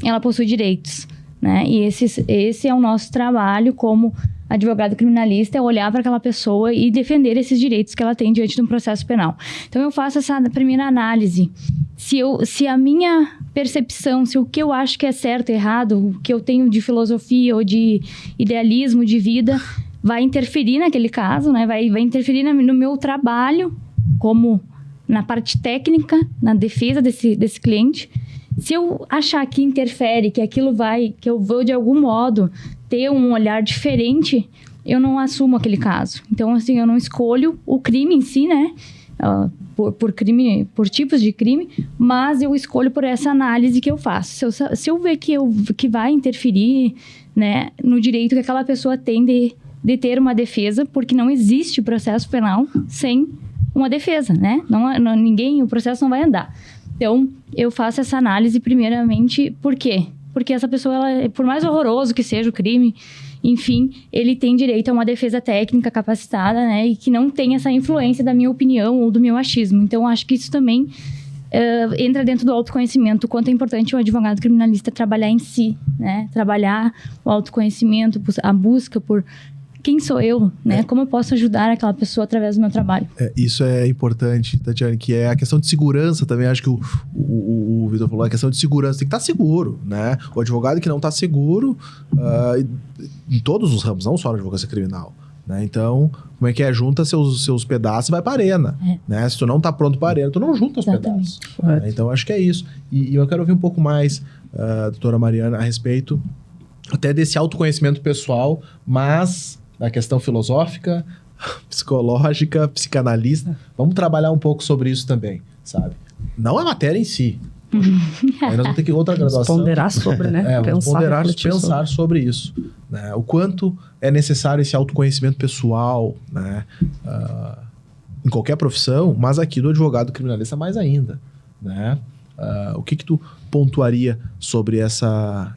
ela possui direitos, né? E esse é o nosso trabalho como advogado criminalista, é olhar para aquela pessoa e defender esses direitos que ela tem diante de um processo penal. Então eu faço essa primeira análise. Se a minha percepção, se o que eu acho que é certo e errado, o que eu tenho de filosofia ou de idealismo de vida vai interferir naquele caso, né? Vai interferir no meu trabalho, como na parte técnica, na defesa desse cliente. Se eu achar que interfere, que que eu vou de algum modo ter um olhar diferente, eu não assumo aquele caso. Então, assim, eu não escolho o crime em si, né? Por tipos de crime, mas eu escolho por essa análise que eu faço. Se eu ver que vai interferir, né, no direito que aquela pessoa tem de ter uma defesa, porque não existe processo penal sem uma defesa, né? O processo não vai andar. Então, eu faço essa análise primeiramente, por quê? Porque essa pessoa, por mais horroroso que seja o crime, enfim, ele tem direito a uma defesa técnica capacitada, né? E que não tem essa influência da minha opinião ou do meu achismo. Então, acho que isso também entra dentro do autoconhecimento, o quanto é importante o advogado criminalista trabalhar em si, né? Trabalhar o autoconhecimento, a busca por quem sou eu, né? Como eu posso ajudar aquela pessoa através do meu trabalho. Isso é importante, Tatiane, que é a questão de segurança também. Acho que o Vitor falou, a questão de segurança. Tem que estar seguro, né? O advogado que não está seguro, em todos os ramos, não só na advocacia criminal, né? Então, como é que é? Junta seus pedaços e vai para a arena, né? Se tu não está pronto para a arena, tu não junta os pedaços. Né? Então, acho que é isso. E eu quero ouvir um pouco mais, doutora Mariana, a respeito até desse autoconhecimento pessoal, mas da questão filosófica, psicológica, psicanalista. Vamos trabalhar um pouco sobre isso também, sabe? Não a matéria em si. Aí nós vamos ter que ir outra graduação. Ponderar sobre, né? Pensar sobre isso. né? O quanto é necessário esse autoconhecimento pessoal, né? Em qualquer profissão, mas aqui do advogado criminalista mais ainda, né? O que tu pontuaria sobre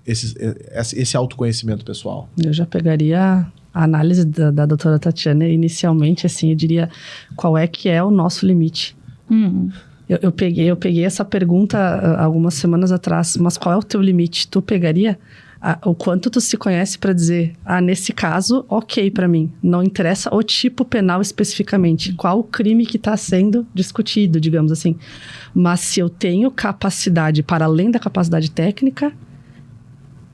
esse autoconhecimento pessoal? Eu já pegaria a análise da doutora Tatiana inicialmente, assim, eu diria, qual é que é o nosso limite? Eu peguei essa pergunta algumas semanas atrás, mas qual é o teu limite? Tu pegaria o quanto tu se conhece para dizer, nesse caso, ok para mim, não interessa o tipo penal especificamente, qual o crime que está sendo discutido, digamos assim. Mas se eu tenho capacidade, para além da capacidade técnica,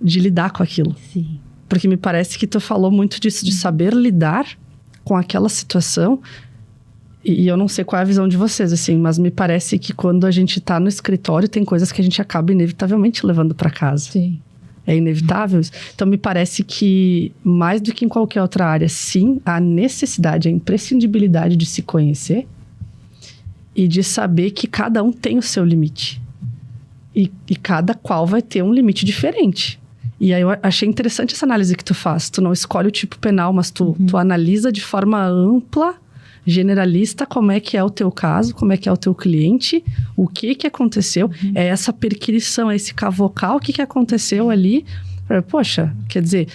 de lidar com aquilo. Sim. Porque me parece que tu falou muito disso, de saber lidar com aquela situação. E eu não sei qual é a visão de vocês, assim, mas me parece que quando a gente tá no escritório, tem coisas que a gente acaba inevitavelmente levando para casa. Sim. É inevitável isso. Então, me parece que, mais do que em qualquer outra área, sim, a necessidade, a imprescindibilidade de se conhecer e de saber que cada um tem o seu limite. E cada qual vai ter um limite diferente. E aí eu achei interessante essa análise que tu faz. Tu não escolhe o tipo penal, mas tu analisa de forma ampla, generalista, como é que é o teu caso, como é que é o teu cliente, o que aconteceu, é essa perquisição, é esse cavocar, o que aconteceu ali. Poxa, quer dizer,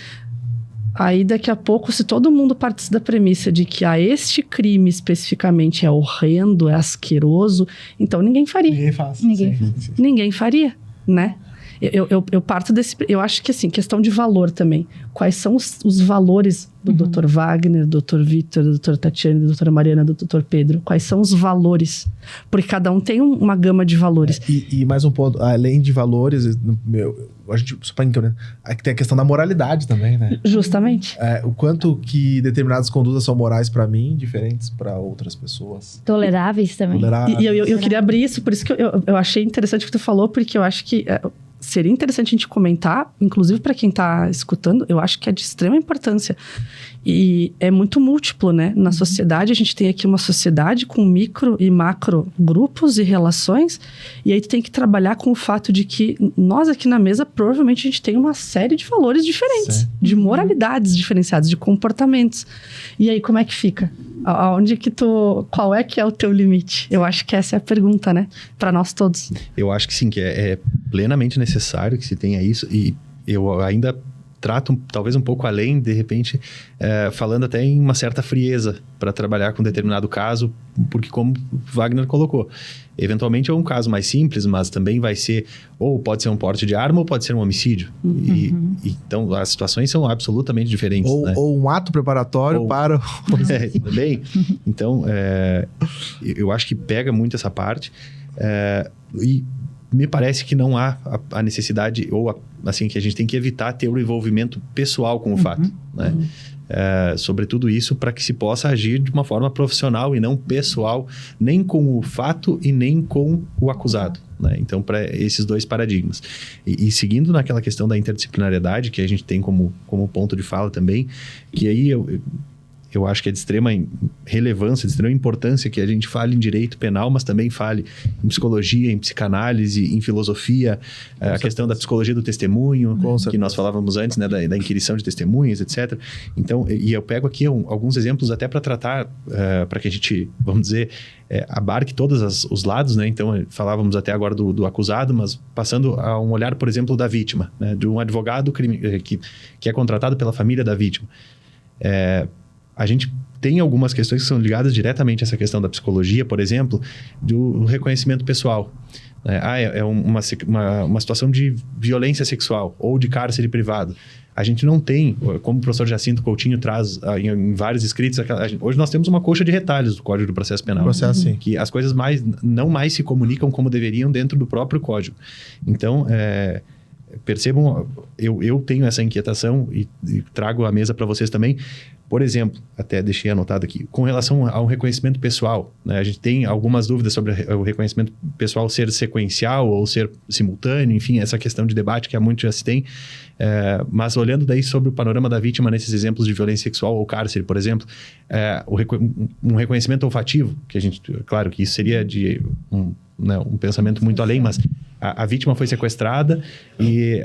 aí daqui a pouco, se todo mundo partisse da premissa de que este crime especificamente é horrendo, é asqueroso, então ninguém faria. Ninguém faz. Ninguém faria, né? Eu parto desse... Eu acho que, assim, questão de valor também. Quais são os valores do Dr. Wagner, do Dr. Vitor, da doutora Tatiana, da doutora Mariana, do Dr. Pedro? Quais são os valores? Porque cada um tem uma gama de valores. E mais um ponto, além de valores, a gente, só para entender, tem a questão da moralidade também, né? Justamente. O quanto que determinadas condutas são morais para mim, diferentes para outras pessoas. Toleráveis também. E eu queria abrir isso, por isso que eu achei interessante o que tu falou, porque eu acho que... seria interessante a gente comentar, inclusive para quem está escutando, eu acho que é de extrema importância. E é muito múltiplo, né? Na sociedade, a gente tem aqui uma sociedade com micro e macro grupos e relações, e aí tu tem que trabalhar com o fato de que nós aqui na mesa, provavelmente a gente tem uma série de valores diferentes, de moralidades diferenciadas, de comportamentos. E aí, como é que fica? Qual é que é o teu limite? Eu acho que essa é a pergunta, né? Para nós todos. Eu acho que sim, que é plenamente necessário que se tenha isso, e eu ainda trato talvez um pouco além, de repente, falando até em uma certa frieza para trabalhar com determinado caso, porque como Wagner colocou, eventualmente é um caso mais simples, mas também vai ser, ou pode ser um porte de arma, ou pode ser um homicídio. Então, as situações são absolutamente diferentes. Ou um ato preparatório para... Também. Então, eu acho que pega muito essa parte. E me parece que não há a necessidade, ou assim, que a gente tem que evitar ter o envolvimento pessoal com o fato, né? Sobretudo isso para que se possa agir de uma forma profissional e não pessoal, nem com o fato e nem com o acusado, né? Então, para esses dois paradigmas. E seguindo naquela questão da interdisciplinariedade, que a gente tem como ponto de fala também, que aí eu acho que é de extrema relevância, de extrema importância que a gente fale em direito penal, mas também fale em psicologia, em psicanálise, em filosofia, a questão da psicologia do testemunho, que nós falávamos antes, né, da inquirição de testemunhas, etc. Então, e eu pego aqui alguns exemplos até para tratar, para que a gente, vamos dizer, abarque todos os lados, né? Então, falávamos até agora do acusado, mas passando a um olhar, por exemplo, da vítima, né? De um advogado que é contratado pela família da vítima. A gente tem algumas questões que são ligadas diretamente a essa questão da psicologia, por exemplo, do reconhecimento pessoal. É uma situação de violência sexual ou de cárcere privado. A gente não tem, como o professor Jacinto Coutinho traz em vários escritos, hoje nós temos uma coxa de retalhos do Código do Processo Penal. Que as coisas não mais se comunicam como deveriam dentro do próprio Código. Então, percebam, eu tenho essa inquietação e trago à mesa para vocês também. Por exemplo, até deixei anotado aqui, com relação ao reconhecimento pessoal, né? A gente tem algumas dúvidas sobre o reconhecimento pessoal ser sequencial ou ser simultâneo, enfim, essa questão de debate que há muito já se tem. Mas olhando daí sobre o panorama da vítima nesses exemplos de violência sexual ou cárcere, por exemplo, um reconhecimento olfativo, que a gente, claro que isso seria de um pensamento muito além, mas a vítima foi sequestrada e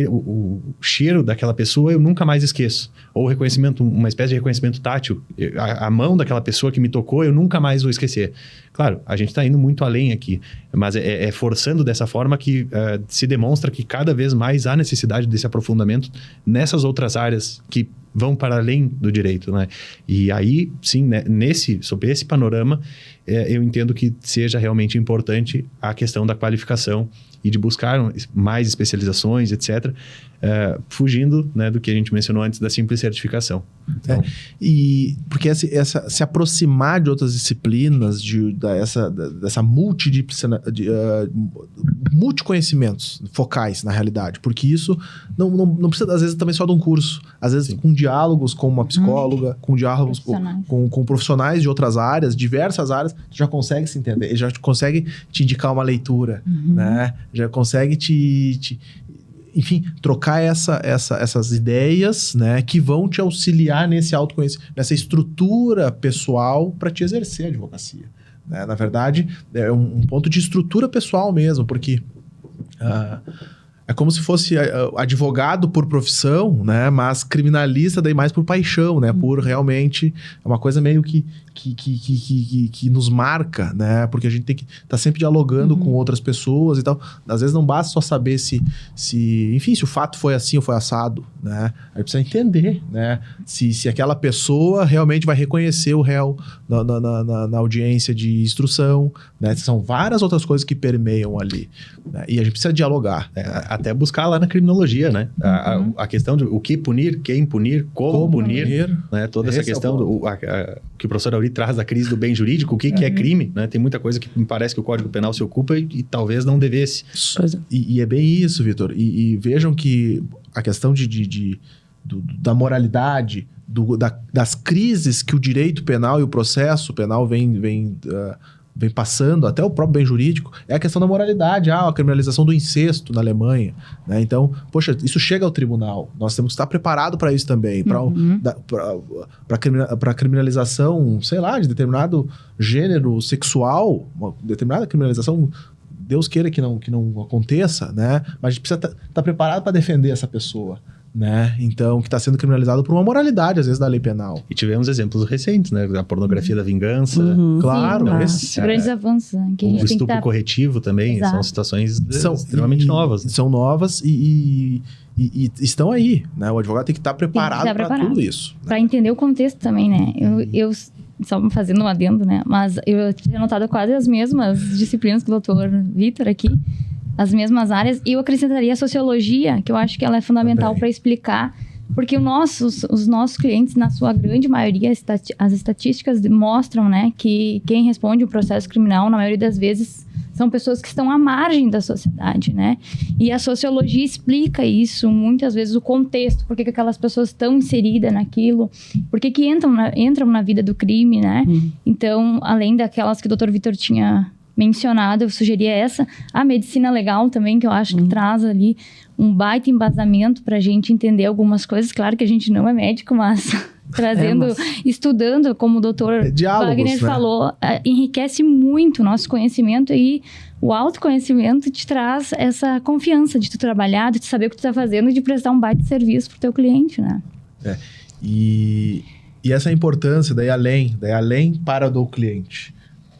o cheiro daquela pessoa eu nunca mais esqueço. Ou o reconhecimento, uma espécie de reconhecimento tátil. A mão daquela pessoa que me tocou, eu nunca mais vou esquecer. Claro, a gente está indo muito além aqui, mas é forçando dessa forma que se demonstra que cada vez mais há necessidade desse aprofundamento nessas outras áreas que vão para além do direito, né? E aí, sim, né, sob esse panorama, eu entendo que seja realmente importante a questão da qualificação e de buscar mais especializações, etc., fugindo, né, do que a gente mencionou antes da simples certificação. Então, e porque se aproximar de outras disciplinas, dessa multiconhecimentos focais, na realidade, porque isso não precisa, às vezes, também só de um curso. Às vezes, com diálogos com uma psicóloga, com diálogos com profissionais de outras áreas, diversas áreas, tu já consegue se entender, já consegue te indicar uma leitura, né? Já consegue enfim, trocar essas ideias, né, que vão te auxiliar nesse autoconhecimento, nessa estrutura pessoal para te exercer a advocacia. Né? Na verdade, é um ponto de estrutura pessoal mesmo, porque é como se fosse advogado por profissão, né, mas criminalista daí mais por paixão, né, por realmente é uma coisa meio que nos marca, né, porque a gente tem que estar sempre dialogando com outras pessoas e tal. Às vezes não basta só saber se o fato foi assim ou foi assado, né, aí precisa entender, né, se aquela pessoa realmente vai reconhecer o réu na audiência de instrução, né, são várias outras coisas que permeiam ali, né, e a gente precisa dialogar. Até buscar lá na criminologia, né, a questão de o que punir, quem punir, como punir, né, toda essa questão que o professor Auri traz da crise do bem jurídico, o que é crime, né? Tem muita coisa que me parece que o Código Penal se ocupa e talvez não devesse. E é bem isso, Vitor. E vejam que a questão da moralidade, das crises que o direito penal e o processo penal vem passando, até o próprio bem jurídico, é a questão da moralidade, a criminalização do incesto na Alemanha, né? Então, poxa, isso chega ao tribunal, nós temos que estar preparados para isso também, para criminalização, sei lá, de determinado gênero sexual, uma determinada criminalização, Deus queira que não aconteça, né? Mas a gente precisa estar preparado para defender essa pessoa, né? Então, que está sendo criminalizado por uma moralidade, às vezes, da lei penal. E tivemos exemplos recentes, né? A pornografia da vingança. Claro. Grandes avanços. Né? Que o estupro corretivo também. Exato. São situações extremamente novas. Né? São novas e estão aí, né? O advogado tem que estar preparado para tudo isso. Para entender o contexto também, né? Eu só fazendo um adendo, né? Mas eu tinha notado quase as mesmas disciplinas que o doutor Vitor aqui. As mesmas áreas, e eu acrescentaria a sociologia, que eu acho que ela é fundamental para explicar, porque os nossos clientes, na sua grande maioria, as estatísticas mostram, né, que quem responde o processo criminal, na maioria das vezes, são pessoas que estão à margem da sociedade, né? E a sociologia explica isso, muitas vezes, o contexto, por que aquelas pessoas estão inseridas naquilo, por que entram na vida do crime, né? Então, além daquelas que o doutor Vitor tinha mencionado, eu sugeria a medicina legal também, que eu acho que traz ali um baita embasamento para a gente entender algumas coisas. Claro que a gente não é médico, mas estudando, como o doutor Wagner falou, enriquece muito o nosso conhecimento, e o autoconhecimento te traz essa confiança de tu trabalhar, de tu saber o que tu está fazendo e de prestar um baita serviço para o teu cliente, né? E essa importância daí além para do cliente.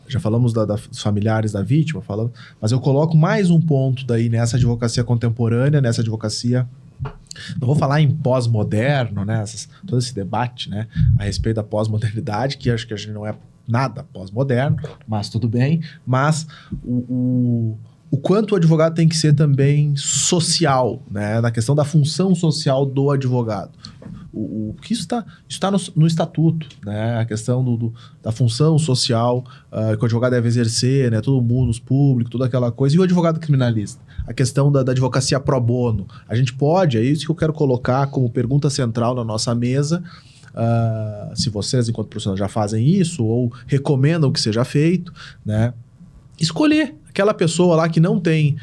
Já falamos dos familiares da vítima, mas eu coloco mais um ponto daí nessa advocacia contemporânea, nessa advocacia... Não vou falar em pós-moderno, né? Todo esse debate, né, a respeito da pós-modernidade, que acho que a gente não é nada pós-moderno, mas tudo bem. Mas o quanto o advogado tem que ser também social, né? Na questão da função social do advogado. Que isso está no estatuto, né? A questão da função social que o advogado deve exercer, né? Todo mundo, os públicos, toda aquela coisa. E o advogado criminalista? A questão da advocacia pro bono. A gente pode, é isso que eu quero colocar como pergunta central na nossa mesa. Se vocês, enquanto profissionais, já fazem isso ou recomendam que seja feito, né? Escolher aquela pessoa lá que não tem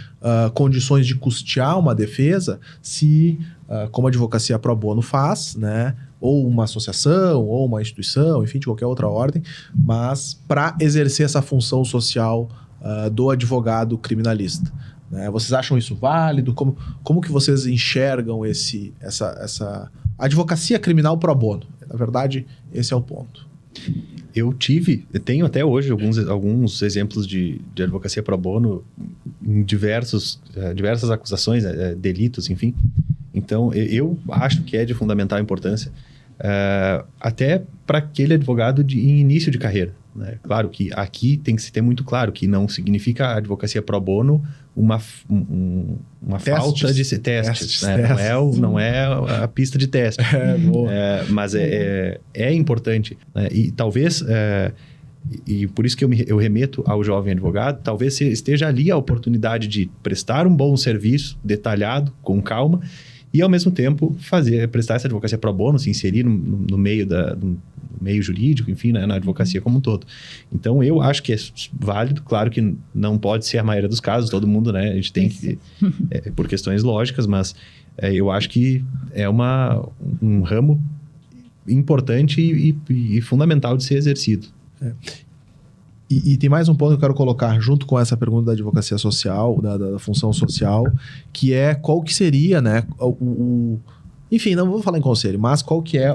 condições de custear uma defesa, como a advocacia pro bono faz, né? Ou uma associação, ou uma instituição, enfim, de qualquer outra ordem, mas para exercer essa função social do advogado criminalista. né? Vocês acham isso válido? Como que vocês enxergam essa advocacia criminal pro bono? Na verdade, esse é o ponto. Eu tenho até hoje alguns exemplos de advocacia pro bono em diversas acusações, delitos, enfim. Então, eu acho que é de fundamental importância, até para aquele advogado em início de carreira, né? Claro que aqui tem que se ter muito claro que não significa a advocacia pro bono uma falta de testes, né? Não é a pista de teste. Mas é importante, né? E talvez, e por isso que eu remeto ao jovem advogado, talvez esteja ali a oportunidade de prestar um bom serviço, detalhado, com calma, e ao mesmo tempo prestar essa advocacia pro bono, se inserir no meio do meio jurídico, enfim, né, na advocacia como um todo. Então, eu acho que é válido, claro que não pode ser a maioria dos casos, todo mundo, né, a gente tem que, por questões lógicas, mas eu acho que é um ramo importante e fundamental de ser exercido. E tem mais um ponto que eu quero colocar junto com essa pergunta da advocacia social, da função social, que é qual que seria, né, enfim, não vou falar em conselho, mas qual que é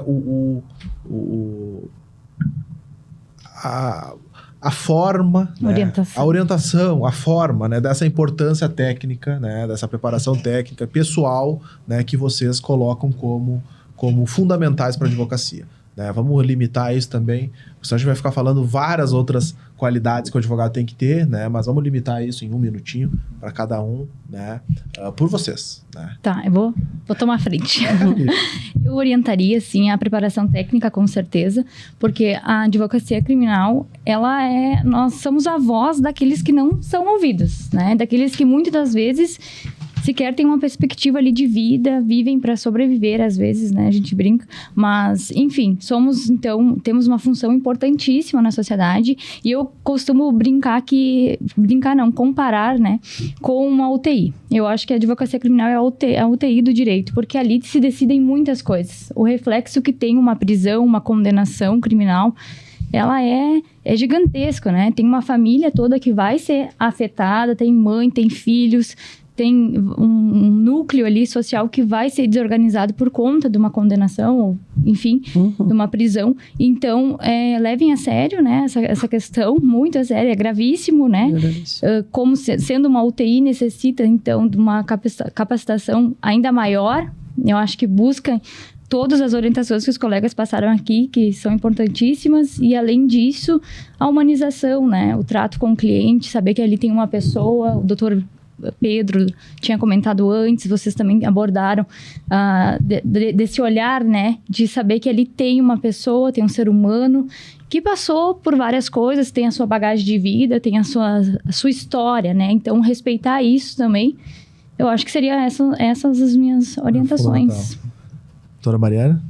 a forma, orientação. A orientação, a forma, né, dessa importância técnica, né, dessa preparação técnica pessoal, né, que vocês colocam como fundamentais para a advocacia. Né? Vamos limitar isso também, senão a gente vai ficar falando várias outras qualidades que o advogado tem que ter, né? Mas vamos limitar isso em 1 minutinho para cada um, né? Por vocês, né? Tá, eu vou tomar a frente. Eu orientaria, sim, a preparação técnica, com certeza, porque a advocacia criminal, nós somos a voz daqueles que não são ouvidos, né? Daqueles que muitas das vezes sequer tem uma perspectiva ali de vida, vivem para sobreviver às vezes, né? A gente brinca, mas enfim, temos uma função importantíssima na sociedade e eu costumo comparar, né, com uma UTI. Eu acho que a advocacia criminal é a UTI do direito, porque ali se decidem muitas coisas. O reflexo que tem uma prisão, uma condenação criminal, ela é gigantesco, né? Tem uma família toda que vai ser afetada, tem mãe, tem filhos, tem um núcleo ali social que vai ser desorganizado por conta de uma condenação, ou, enfim, de uma prisão. Então, levem a sério, né, essa questão, muito a sério, é gravíssimo, né? Como sendo uma UTI, necessita, então, de uma capacitação ainda maior. Eu acho que busca todas as orientações que os colegas passaram aqui, que são importantíssimas, e além disso, a humanização, né? O trato com o cliente, saber que ali tem uma pessoa, o doutor Pedro tinha comentado antes, vocês também abordaram desse olhar, né, de saber que ali tem uma pessoa, tem um ser humano que passou por várias coisas, tem a sua bagagem de vida, tem a sua história, né, então respeitar isso também, eu acho que seria essas as minhas orientações. Doutora Mariana?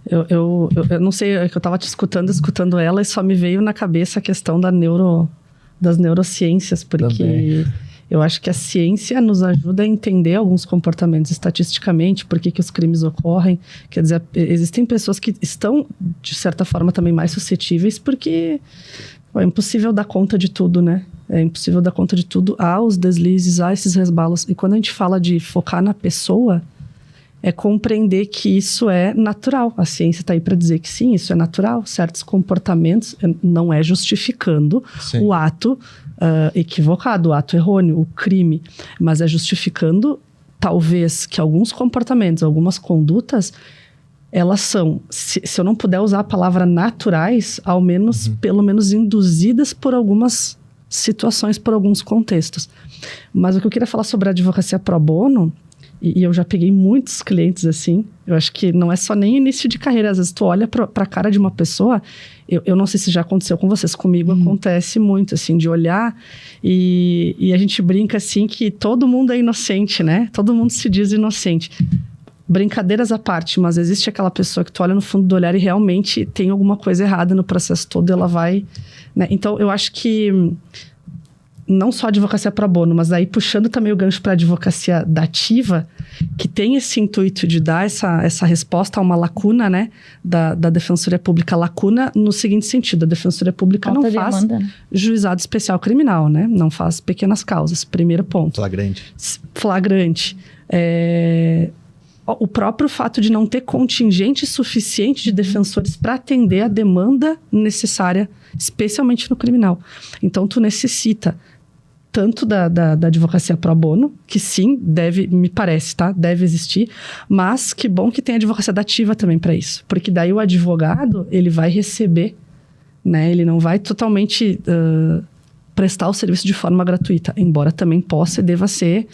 Eu não sei, é que eu estava te escutando ela e só me veio na cabeça a questão das neurociências, porque também. Eu acho que a ciência nos ajuda a entender alguns comportamentos estatisticamente, por que os crimes ocorrem. Quer dizer, existem pessoas que estão, de certa forma, também mais suscetíveis, porque é impossível dar conta de tudo, né? É impossível dar conta de tudo. Há os deslizes, há esses resbalos. E quando a gente fala de focar na pessoa, é compreender que isso é natural. A ciência está aí para dizer que sim, isso é natural. Certos comportamentos, não é justificando o ato equivocado, o ato errôneo, o crime, mas é justificando, talvez, que alguns comportamentos, algumas condutas, elas são, se eu não puder usar a palavra naturais, ao menos, pelo menos induzidas por algumas situações, por alguns contextos. Mas o que eu queria falar sobre a advocacia pro bono, e eu já peguei muitos clientes assim, eu acho que não é só nem início de carreira, às vezes tu olha para a cara de uma pessoa, eu não sei se já aconteceu com vocês, comigo acontece muito, assim, de olhar e a gente brinca assim que todo mundo é inocente, né? Todo mundo se diz inocente. Brincadeiras à parte, mas existe aquela pessoa que tu olha no fundo do olhar e realmente tem alguma coisa errada no processo todo e ela vai, né? Então, eu acho que não só a advocacia pro bono, mas aí puxando também o gancho para a advocacia dativa, que tem esse intuito de dar essa resposta a uma lacuna, né, da Defensoria Pública, lacuna no seguinte sentido: a Defensoria Pública Alta não faz demanda, né? juizado especial criminal, né, não faz pequenas causas, primeiro ponto. Flagrante. O próprio fato de não ter contingente suficiente de defensores para atender a demanda necessária, especialmente no criminal. Então, tu necessita tanto da advocacia pro bono, que sim, deve, me parece, tá? Deve existir, mas que bom que tem a advocacia dativa também para isso. Porque daí o advogado, ele vai receber, né? Ele não vai totalmente prestar o serviço de forma gratuita, embora também possa e deva ser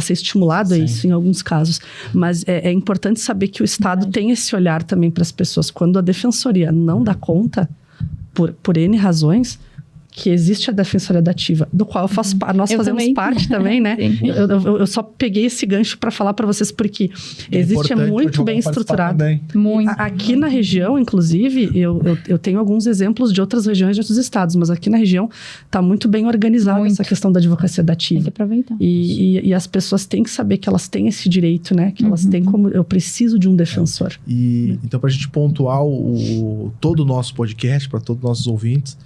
estimulado a isso em alguns casos. Mas é importante saber que o Estado tem esse olhar também para as pessoas. Quando a defensoria não dá conta, por N razões, que existe a Defensoria Dativa, do qual nós fazemos parte também, né? Eu só peguei esse gancho para falar para vocês, porque existe muito bem estruturado. Muito. Aqui na região, inclusive, eu tenho alguns exemplos de outras regiões de outros estados, mas aqui na região está muito bem organizada essa questão da advocacia dativa. Tem que aproveitar. E as pessoas têm que saber que elas têm esse direito, né? Que elas têm como... Eu preciso de um defensor. Então, para a gente pontuar todo o nosso podcast, para todos os nossos ouvintes,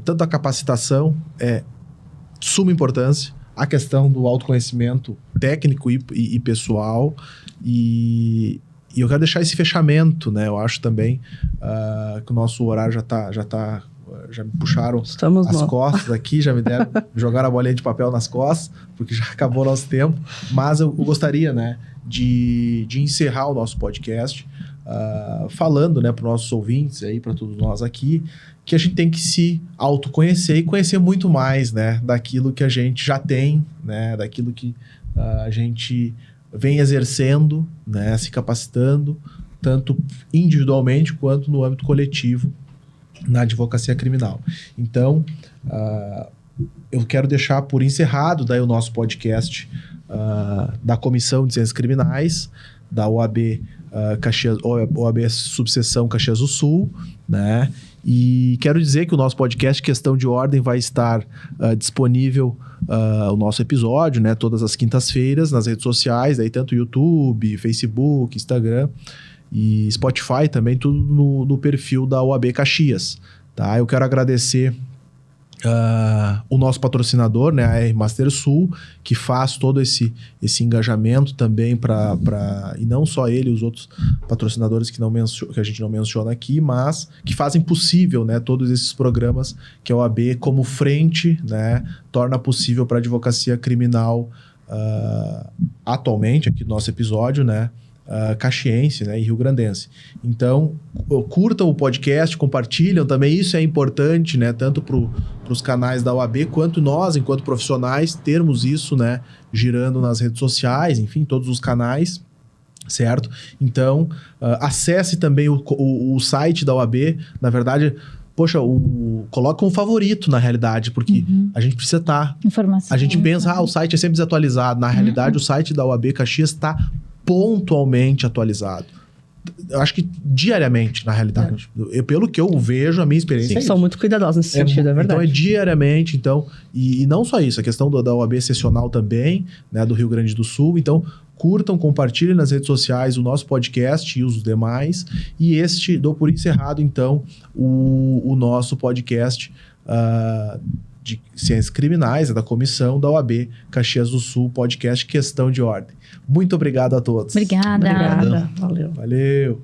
tanto a capacitação é de suma importância, a questão do autoconhecimento técnico e pessoal, e eu quero deixar esse fechamento, né? Eu acho também que o nosso horário já me puxaram as costas aqui, já me jogaram a bolinha de papel nas costas, porque já acabou o nosso tempo, mas eu gostaria, né, de encerrar o nosso podcast falando, né, para os nossos ouvintes, para todos nós aqui, que a gente tem que se autoconhecer e conhecer muito mais, né, daquilo que a gente já tem, né, daquilo que a gente vem exercendo, né, se capacitando, tanto individualmente quanto no âmbito coletivo na advocacia criminal. Então, eu quero deixar por encerrado daí o nosso podcast da Comissão de Ciências Criminais, da OAB OAB Subseção Caxias do Sul, né? E quero dizer que o nosso podcast Questão de Ordem vai estar disponível, o nosso episódio, né, todas as quintas-feiras nas redes sociais, daí tanto YouTube, Facebook, Instagram e Spotify também, tudo no perfil da OAB Caxias, tá? Eu quero agradecer o nosso patrocinador, né, a R Master Sul, que faz todo esse engajamento também e não só ele, os outros patrocinadores que a gente não menciona aqui, mas que fazem possível, né, todos esses programas que a OAB, como frente, né, torna possível para a advocacia criminal atualmente, aqui no nosso episódio, né, caxiense, né, e rio-grandense. Então, curtam o podcast, compartilham também, isso é importante, né, tanto para os canais da OAB, quanto nós, enquanto profissionais, termos isso, né, girando nas redes sociais, enfim, todos os canais, certo? Então, acesse também o site da OAB, na verdade... Poxa, coloca um favorito na realidade, porque a gente precisa estar... Informação. A gente pensa, o site é sempre desatualizado. Na realidade, o site da OAB Caxias está pontualmente atualizado. Eu acho que diariamente, na realidade. Pelo que eu vejo, a minha experiência são muito cuidadosos nesse sentido, é verdade. Então, é diariamente. Então, e não só isso, a questão da OAB Sessional também, né, do Rio Grande do Sul. Então, curtam, compartilhem nas redes sociais o nosso podcast e os demais. E dou por encerrado, então, o nosso podcast de Ciências Criminais, da Comissão da OAB Caxias do Sul, podcast Questão de Ordem. Muito obrigado a todos. Obrigada. Valeu. Valeu.